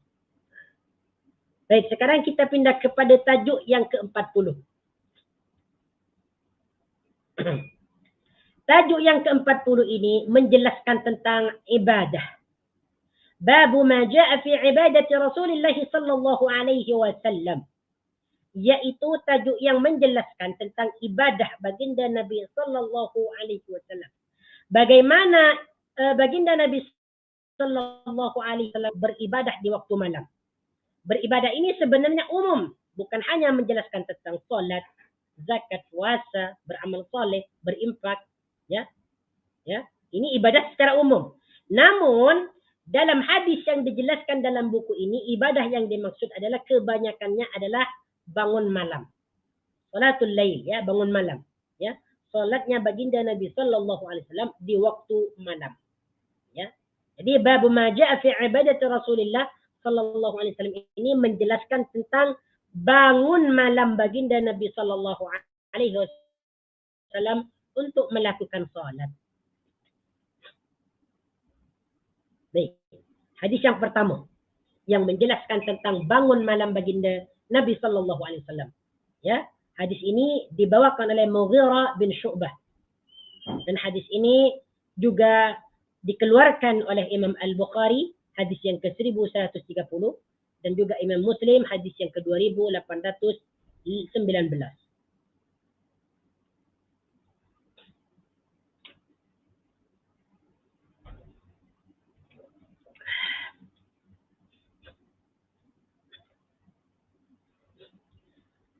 Baik, sekarang kita pindah kepada tajuk yang ke-40. Tajuk yang ke-40 ini menjelaskan tentang ibadah. Babu ma ja'a fi ibadati Rasulullah sallallahu alaihi wasallam. Yaitu tajuk yang menjelaskan tentang ibadah baginda Nabi sallallahu alaihi wasallam. Bagaimana baginda Nabi sallallahu alaihi wasallam beribadah di waktu malam. Beribadah ini sebenarnya umum, bukan hanya menjelaskan tentang salat, zakat, puasa, beramal soleh, berinfak, ya. Ya, ini ibadah secara umum. Namun dalam hadis yang dijelaskan dalam buku ini, ibadah yang dimaksud adalah kebanyakannya adalah bangun malam. Salatul lail, ya, bangun malam, ya. Salatnya baginda Nabi sallallahu alaihi wasallam di waktu malam. Ya. Jadi bab ma jaa fi ibadati Rasulillah sallallahu alaihi wasallam ini menjelaskan tentang bangun malam baginda Nabi sallallahu alaihi wasallam untuk melakukan salat. Baik. Hadis yang pertama yang menjelaskan tentang bangun malam baginda Nabi sallallahu alaihi wasallam. Ya, hadis ini dibawakan oleh Mughirah bin Syu'bah. Dan hadis ini juga dikeluarkan oleh Imam Al-Bukhari, hadis yang ke-1130, dan juga Imam Muslim, hadis yang ke-2819.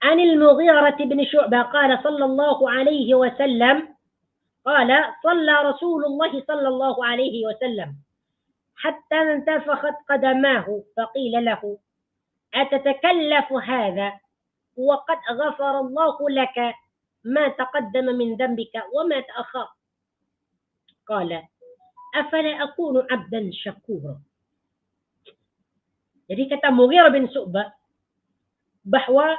عن المغيرة بن شعبة قال صلى الله عليه وسلم قال صلى رسول الله صلى الله عليه وسلم حتى انتفخت قدماه فقيل له أتتكلف هذا وقد غفر الله لك ما تقدم من ذنبك وما تأخر قال أفلا أكون عبدا شكورا. Jadi kata Mughirah bin Syu'bah bahwa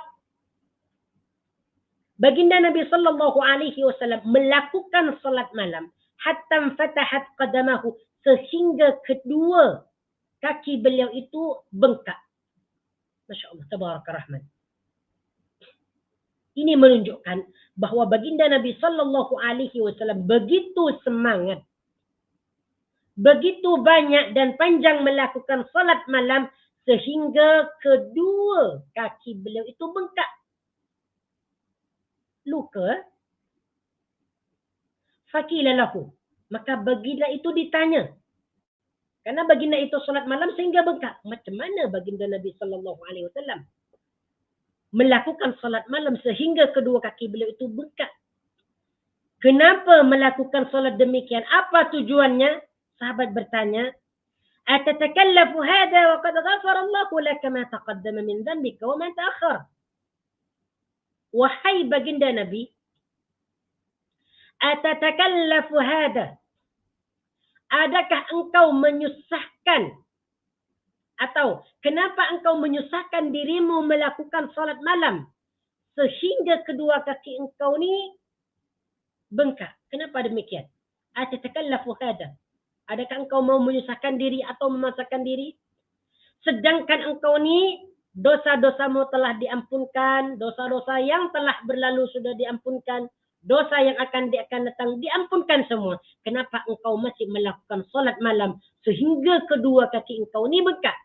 baginda Nabi sallallahu alaihi wasallam melakukan salat malam hatta fatahat qadamahu, sehingga kedua kaki beliau itu bengkak. Masya Allah, tabaraka rahman. Ini menunjukkan bahwa baginda Nabi Sallallahu Alaihi Wasallam begitu semangat, begitu banyak dan panjang melakukan salat malam sehingga kedua kaki beliau itu bengkak. Luka. Fakila lahu. Maka baginda itu ditanya. Karena baginda itu salat malam sehingga bengkak. Macam mana baginda Nabi Sallallahu Alaihi Wasallam melakukan salat malam sehingga kedua kaki beliau itu bengkak? Kenapa melakukan salat demikian? Apa tujuannya? Sahabat bertanya, "Atatakallafu hadha wa qad ghafara Allahu laka ma taqaddama min dhanbika wa ma ta'akhkhar?" Wahai baginda Nabi, atatakallafu hadha? Adakah engkau menyusahkan atau kenapa engkau menyusahkan dirimu melakukan salat malam sehingga kedua kaki engkau ni bengkak? Kenapa demikian? Atatakallafu hadha? Adakah engkau mau menyusahkan diri atau memaksakan diri? Sedangkan engkau ni dosa-dosamu telah diampunkan, dosa-dosa yang telah berlalu sudah diampunkan, dosa yang akan datang diampunkan semua. Kenapa engkau masih melakukan solat malam sehingga kedua kaki engkau ni bengkak?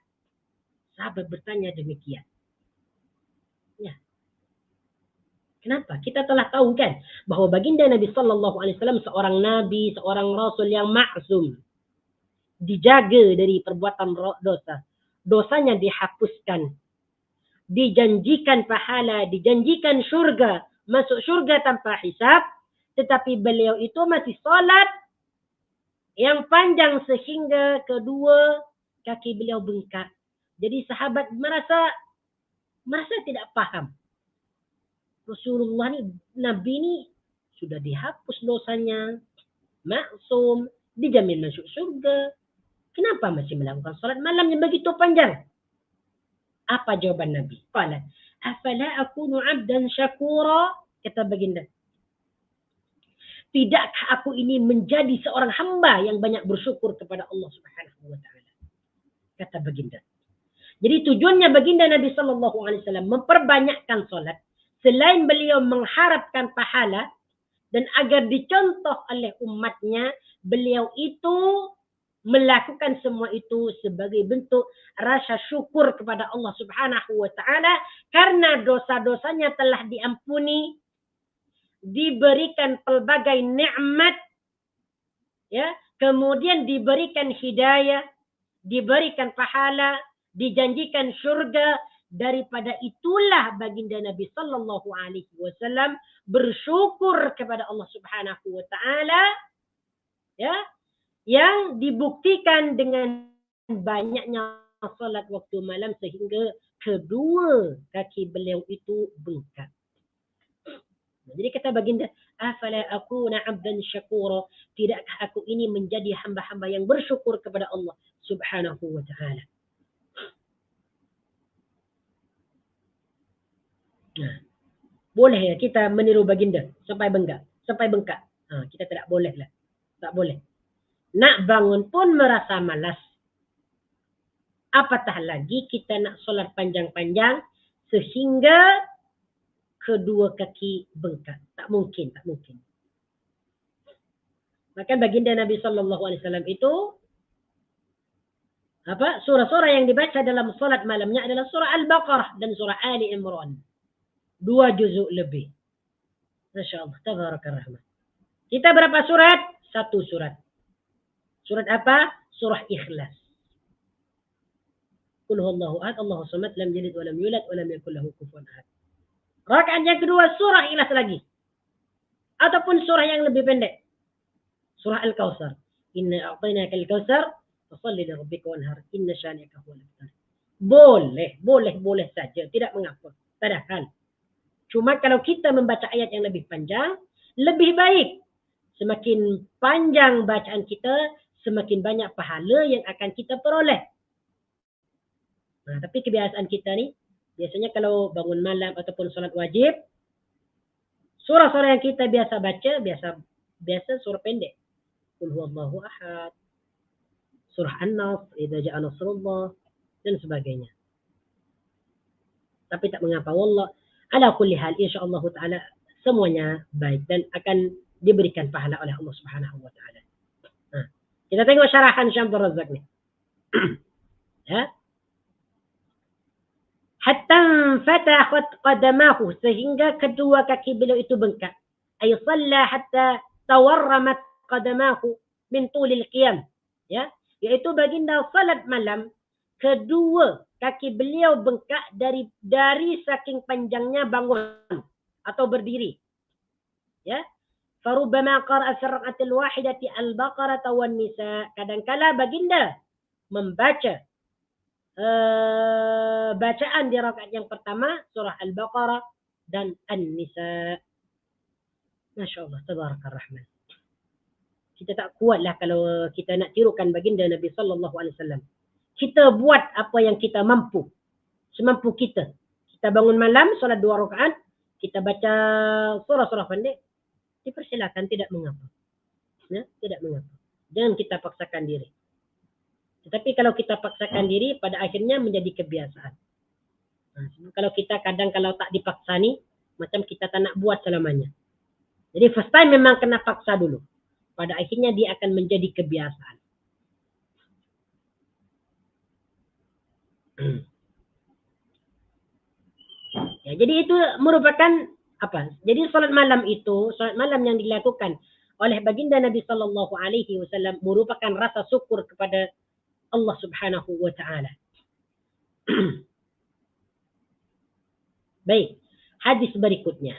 Sahabat bertanya demikian. Ya. Kenapa? Kita telah tahu kan bahawa baginda Nabi Sallallahu Alaihi Wasallam seorang nabi, seorang rasul yang maksum, dijaga dari perbuatan dosa. Dosanya dihapuskan, dijanjikan pahala, dijanjikan syurga, masuk syurga tanpa hisab, tetapi beliau itu masih solat yang panjang sehingga kedua kaki beliau bengkak. Jadi sahabat merasa tidak paham. Rasulullah ni, Nabi ni sudah dihapus dosanya, maksum, dijamin masuk syurga. Kenapa masih melakukan salat malam yang begitu panjang? Apa jawaban Nabi? Qala, "Afala akunu 'abdan syakura?" Kata baginda. Tidakkah aku ini menjadi seorang hamba yang banyak bersyukur kepada Allah Subhanahu wa taala? Kata baginda. Jadi tujuannya baginda Nabi Sallallahu Alaihi Wasallam memperbanyakkan solat selain beliau mengharapkan pahala dan agar dicontoh oleh umatnya, beliau itu melakukan semua itu sebagai bentuk rasa syukur kepada Allah Subhanahu wa taala karena dosa-dosanya telah diampuni, diberikan pelbagai nikmat, ya, kemudian diberikan hidayah, diberikan pahala, dijanjikan syurga. Daripada itulah baginda Nabi Sallallahu Alaihi Wasallam bersyukur kepada Allah Subhanahu wa taala, ya, yang dibuktikan dengan banyaknya salat waktu malam sehingga kedua kaki beliau itu bengkak. Jadi kata baginda, "Afala akuna 'abdan syakura?" Tidakkah aku ini menjadi hamba-hamba yang bersyukur kepada Allah Subhanahu wa taala? Nah, boleh ya kita meniru baginda sampai bengkak, kita tidak boleh lah. Tak boleh. Nak bangun pun merasa malas. Apatah lagi kita nak solat panjang-panjang sehingga kedua kaki bengkak. Tak mungkin. Maka baginda Nabi Sallallahu Alaihi Wasallam itu surah-surah yang dibaca dalam solat malamnya adalah surah Al-Baqarah dan surah Ali Imran. 2 juzuk lebih. Masya Allah, tabarakallah rahman. Kita berapa surat? 1 surat. Surat apa? Surah Ikhlas. Qul huwallahu ahad, Allahu samad, lam yalid wa lam yulad wa lam yakul lahu kufuwan ahad. Rakaat yang kedua surah Ikhlas lagi. Ataupun surah yang lebih pendek. Surah Al-Kautsar. Inna a'tainaka al-kautsar fasalli li rabbika wanhar. Inna syani'aka huwal abtar. Boleh saja, tidak mengapa. Tak ada hal. Cuma kalau kita membaca ayat yang lebih panjang, lebih baik. Semakin panjang bacaan kita, semakin banyak pahala yang akan kita peroleh. Nah, tapi kebiasaan kita ni, biasanya kalau bangun malam ataupun solat wajib, surah-surah yang kita biasa baca, biasa surah pendek. Qul huwallahu ahad, surah An-Nasr, idza ja'a nasrullah, dan sebagainya. Tapi tak mengapa, wallah ala kulli hal insyaallah taala semuanya baik dan akan diberikan pahala oleh Allah Subhanahu wa taala. Nah, kita tengok syarahan Syekh Abdul Razak ni. Ya. Hatta fatahat qadamahu, sehingga kedua kaki beliau itu bengkak. Ay shalla hatta tawarramat qadamahu min tulil qiyam. Ya, yaitu baginda salat malam, kedua kaki beliau bengkak dari saking panjangnya bangun atau berdiri. Ya. Farubbama qara'a fi rak'atil wahidati al-Baqarah wan Nisa. Kadangkala baginda membaca bacaan di rakaat yang pertama surah Al-Baqarah dan An-Nisa. Masya Allah, tabarakallah rahman. Kita tak kuatlah kalau kita nak tirukan baginda Nabi sallallahu alaihi wasallam. Kita buat apa yang kita mampu, semampu kita. Kita bangun malam solat 2 rakaat, kita baca surah-surah pendek, dipersilakan, tidak mengapa. Ya, tidak mengapa. Jangan kita paksakan diri. Tetapi kalau kita paksakan diri, pada akhirnya menjadi kebiasaan. Nah, kalau kita kadang kalau tak dipaksa ni, macam kita tak nak buat selamanya. Jadi first time memang kena paksa dulu. Pada akhirnya dia akan menjadi kebiasaan. Ya, jadi itu merupakan apa? Jadi salat malam itu, salat malam yang dilakukan oleh baginda Nabi sallallahu alaihi wasallam merupakan rasa syukur kepada Allah Subhanahu wa taala. Baik, hadis berikutnya.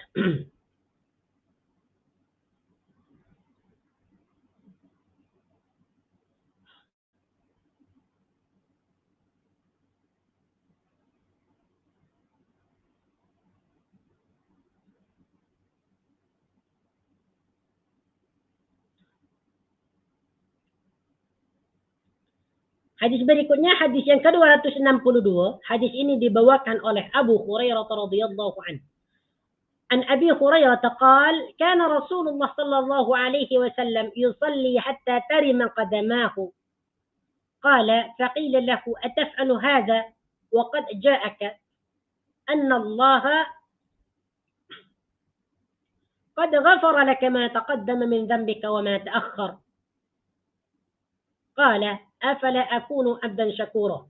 Hadis berikutnya, hadis yang ke-262. Hadis ini dibawakan oleh Abu Hurairah radhiyallahu anhu. An Abi Hurairah qala, kana Rasulullah sallallahu alaihi wasallam yusalli hatta tarima qadamahu. Qala, faqila lahu, ataf'alu hadha wa qad ja'aka anna Allah qad ghafara laka ma taqaddama min dhanbika wa ma ta'akhkhar. Qala, afala akunu abdan syakura.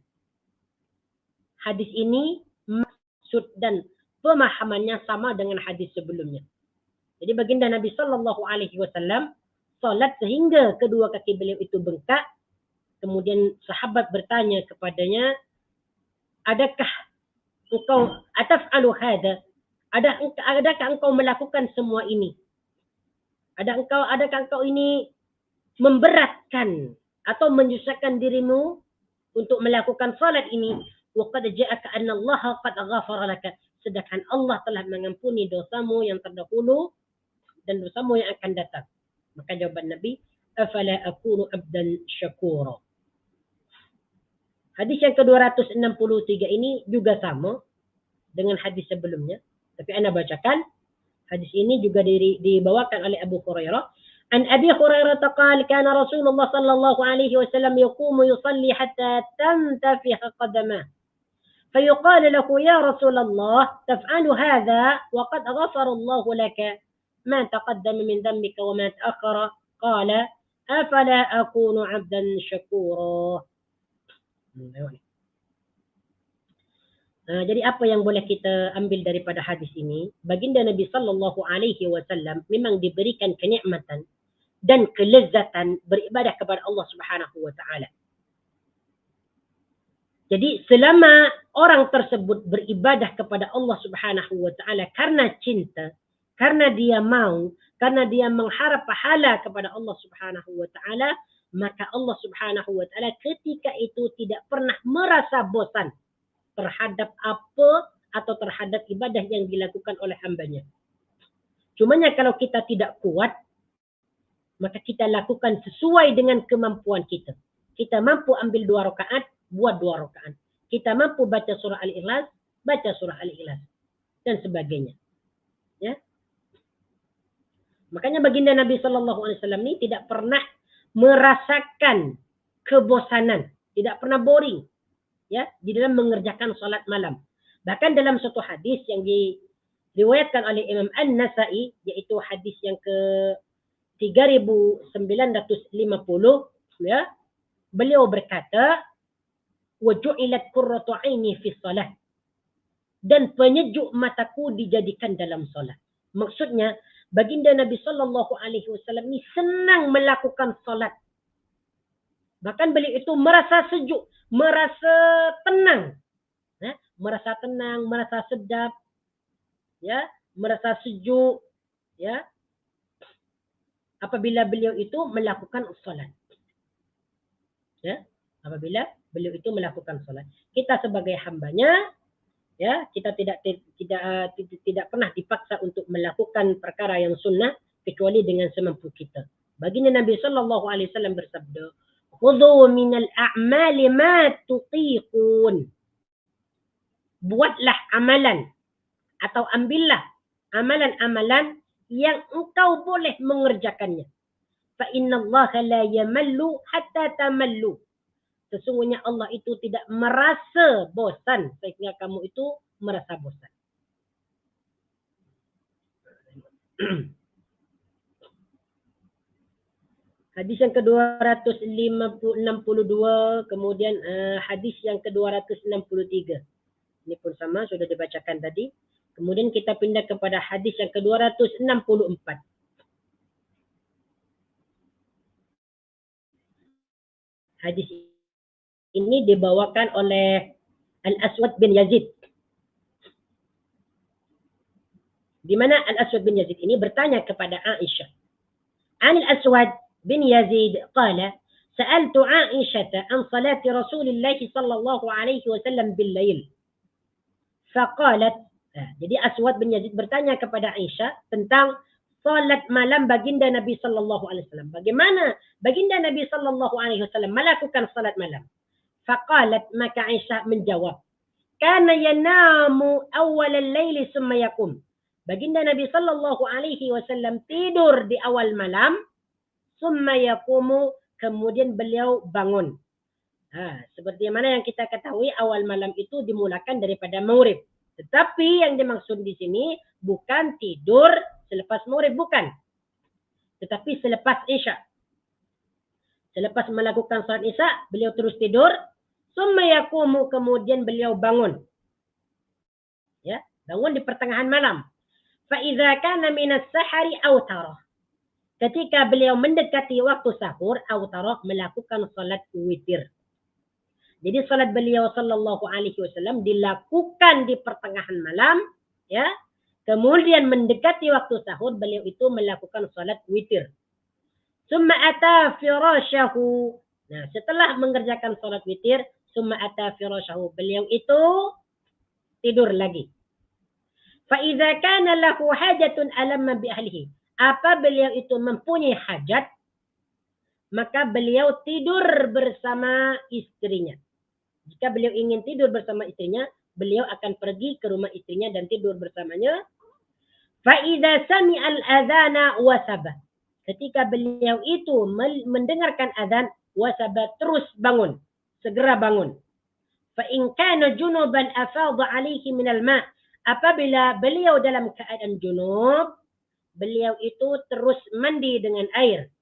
Hadis ini maksud dan pemahamannya sama dengan hadis sebelumnya. Jadi baginda Nabi sallallahu alaihi wasallam salat sehingga kedua kaki beliau itu bengkak. Kemudian sahabat bertanya kepadanya, adakah engkau ataf'alu hadha? Adakah engkau melakukan semua ini? Adakah engkau ini memberatkan atau menyusahkan dirimu untuk melakukan salat ini? Wa qad ja'aka anna Allah qad ghafara laka. Sedangkan Allah telah mengampuni dosamu yang terdahulu dan dosamu yang akan datang. Maka jawaban Nabi, afala akunu abdan syakura. Hadis yang ke-263 ini juga sama dengan hadis sebelumnya. Tapi ana bacakan. Hadis ini juga dibawakan oleh Abu Hurairah. An Abi Hurairah qala, kana Rasulullah sallallahu alaihi wasallam yaqumu yusalli hatta tantafiha qadamah. فيقال له يا رسول الله تفعل هذا وقد غفر الله لك ما تقدم من ذنبك وما تأخر. قال أفلا أكون عبدا شكورا. Jadi apa yang boleh kita ambil daripada hadis ini? Baginda Nabi sallallahu alaihi wasallam memang diberikan kenikmatan dan kelezatan beribadah kepada Allah Subhanahu wa taala. Jadi selama orang tersebut beribadah kepada Allah Subhanahu wa taala karena cinta, karena dia mau, karena dia mengharap pahala kepada Allah Subhanahu wa taala, maka Allah Subhanahu wa taala ketika itu tidak pernah merasa bosan terhadap apa atau terhadap ibadah yang dilakukan oleh hambanya. Cumanya kalau kita tidak kuat, maka kita lakukan sesuai dengan kemampuan kita. Kita mampu ambil 2 rakaat, buat 2 rakaat. Kita mampu baca surah Al-Ikhlas, baca surah Al-Ikhlas dan sebagainya. Ya. Makanya baginda Nabi sallallahu alaihi wasallam ini tidak pernah merasakan kebosanan, tidak pernah boring ya di dalam mengerjakan salat malam. Bahkan dalam satu hadis yang diriwayatkan oleh Imam An-Nasa'i, yaitu hadis yang ke 3950, ya, beliau berkata, wa ju'ilat qurratu 'aini fi shalah, dan penyejuk mataku dijadikan dalam solat. Maksudnya, baginda Nabi sallallahu alaihi wasallam ni senang melakukan solat. Bahkan beliau itu merasa sejuk, merasa tenang. Merasa tenang, merasa sedap, ya, merasa sejuk, ya, apabila beliau itu melakukan solat. Ya, apabila beliau itu melakukan solat. Kita sebagai hambanya, ya, kita tidak pernah dipaksa untuk melakukan perkara yang sunnah kecuali dengan semampu kita. Baginda Nabi sallallahu alaihi wasallam bersabda, "Khudhu minal a'mali ma tutiqun." Buatlah amalan atau ambillah amalan-amalan yang engkau boleh mengerjakannya. Fa innallaha la yamallu hatta tamallu. Sesungguhnya Allah itu tidak merasa bosan sehingga kamu itu merasa bosan. Hadis yang ke-262, kemudian hadis yang ke-263. Ini pun sama, sudah dibacakan tadi. Kemudian kita pindah kepada hadis yang ke-264. Hadis ini dibawakan oleh Al-Aswad bin Yazid. Di mana Al-Aswad bin Yazid ini bertanya kepada Aisyah. Al-Aswad bin Yazid qala, "Sa'altu Aisyah an salati Rasulillah sallallahu alaihi wasallam bil lail." Faqalat, jadi Aswad bin Yazid bertanya kepada Aisyah tentang salat malam baginda Nabi sallallahu alaihi wasallam. Bagaimana baginda Nabi sallallahu alaihi wasallam melakukan salat malam? Faqalat, maka Aisyah menjawab, kana yanamu awal al-lail thumma yaqum. Baginda Nabi sallallahu alaihi wasallam tidur di awal malam, thumma yaqumu, kemudian beliau bangun. Seperti mana yang kita ketahui, awal malam itu dimulakan daripada maghrib. Tetapi yang dimaksud di sini bukan tidur selepas maghrib, bukan. Tetapi selepas Isya. Selepas melakukan salat Isya, beliau terus tidur. Summa yaqumu, kemudian beliau bangun. Ya, bangun di pertengahan malam. Fa idza kana min as-sahari awtara. Ketika beliau mendekati waktu sahur, awtara, melakukan salat witir. Jadi salat beliau sallallahu alaihi wasallam dilakukan di pertengahan malam, ya. Kemudian mendekati waktu sahur, beliau itu melakukan salat witir. Summa ata firasyahu. Nah, setelah mengerjakan salat witir, summa ata firasyahu, beliau itu tidur lagi. Fa idza kana lahu hajatun alamma bi ahlihi. Apa beliau itu mempunyai hajat, maka beliau tidur bersama istrinya. Jika beliau ingin tidur bersama istrinya, beliau akan pergi ke rumah istrinya dan tidur bersamanya. Fa'idha sami'al adhana wasabah. Ketika beliau itu mendengarkan adhan, wasabah, terus bangun. Segera bangun. Fa'in kana junuban afadha alaihi minal ma'. Apabila beliau dalam keadaan junub, beliau itu terus mandi dengan air.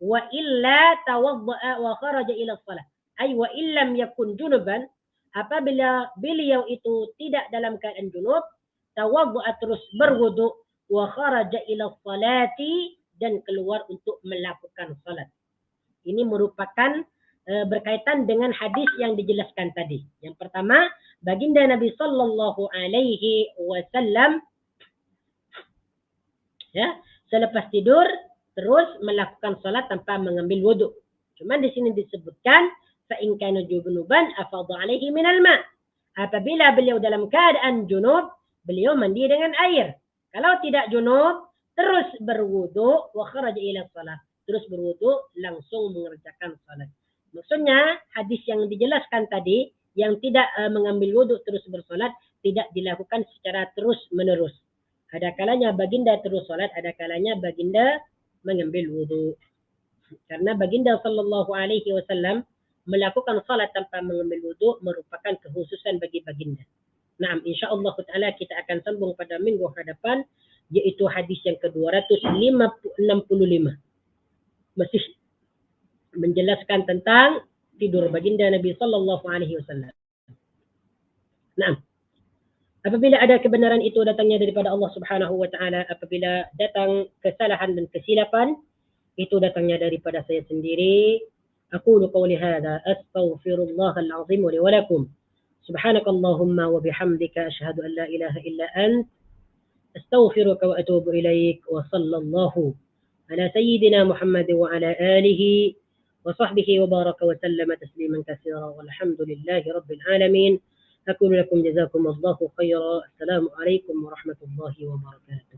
Wa illa tawadda'a wa kharaja ila shalah. Ay wa illam yakun junuban, apabila beliau itu tidak dalam keadaan junub, tawaddu'a, terus berwudu, wa kharaja ila salati, dan keluar untuk melakukan salat. Ini merupakan berkaitan dengan hadis yang dijelaskan tadi. Yang pertama, baginda Nabi sallallahu alaihi wasallam, ya, selepas tidur terus melakukan salat tanpa mengambil wudu. Cuma di sini disebutkan fa in kana junuban afadha alaihi minal ma. Apabila beliau dalam keadaan junub, beliau mandi dengan air. Kalau tidak junub, terus berwudu, wa kharaja ila shalah, terus berwudu, langsung mengerjakan salat. Maksudnya hadis yang dijelaskan tadi, yang tidak mengambil wudu terus bersalat, tidak dilakukan secara terus menerus. Ada kalanya baginda terus salat, ada kalanya baginda mengambil wudu. Karena baginda sallallahu alaihi wasallam melakukan salat tanpa mengambil wudu merupakan kekhususan bagi baginda. Nah, insya-Allah taala kita akan sambung pada minggu hadapan, yaitu hadis yang ke-265. Masih menjelaskan tentang tidur baginda Nabi sallallahu alaihi wasallam. Nah, apabila ada kebenaran itu datangnya daripada Allah Subhanahu wa taala, apabila datang kesalahan dan kesilapan itu datangnya daripada saya sendiri. Aqulu qawli hadza astaghfirullahal azim li wa lakum. Subhanakallahumma wa bihamdika asyhadu an la ilaha illa ant astaghfiruka wa atubu ilaik wa sallallahu ala sayyidina Muhammad wa ala alihi wa sahbihi wa baraka wa sallama tasliman katsira walhamdulillahi rabbil alamin. أقول لكم جزاكم الله خيرا. السلام عليكم ورحمة الله وبركاته.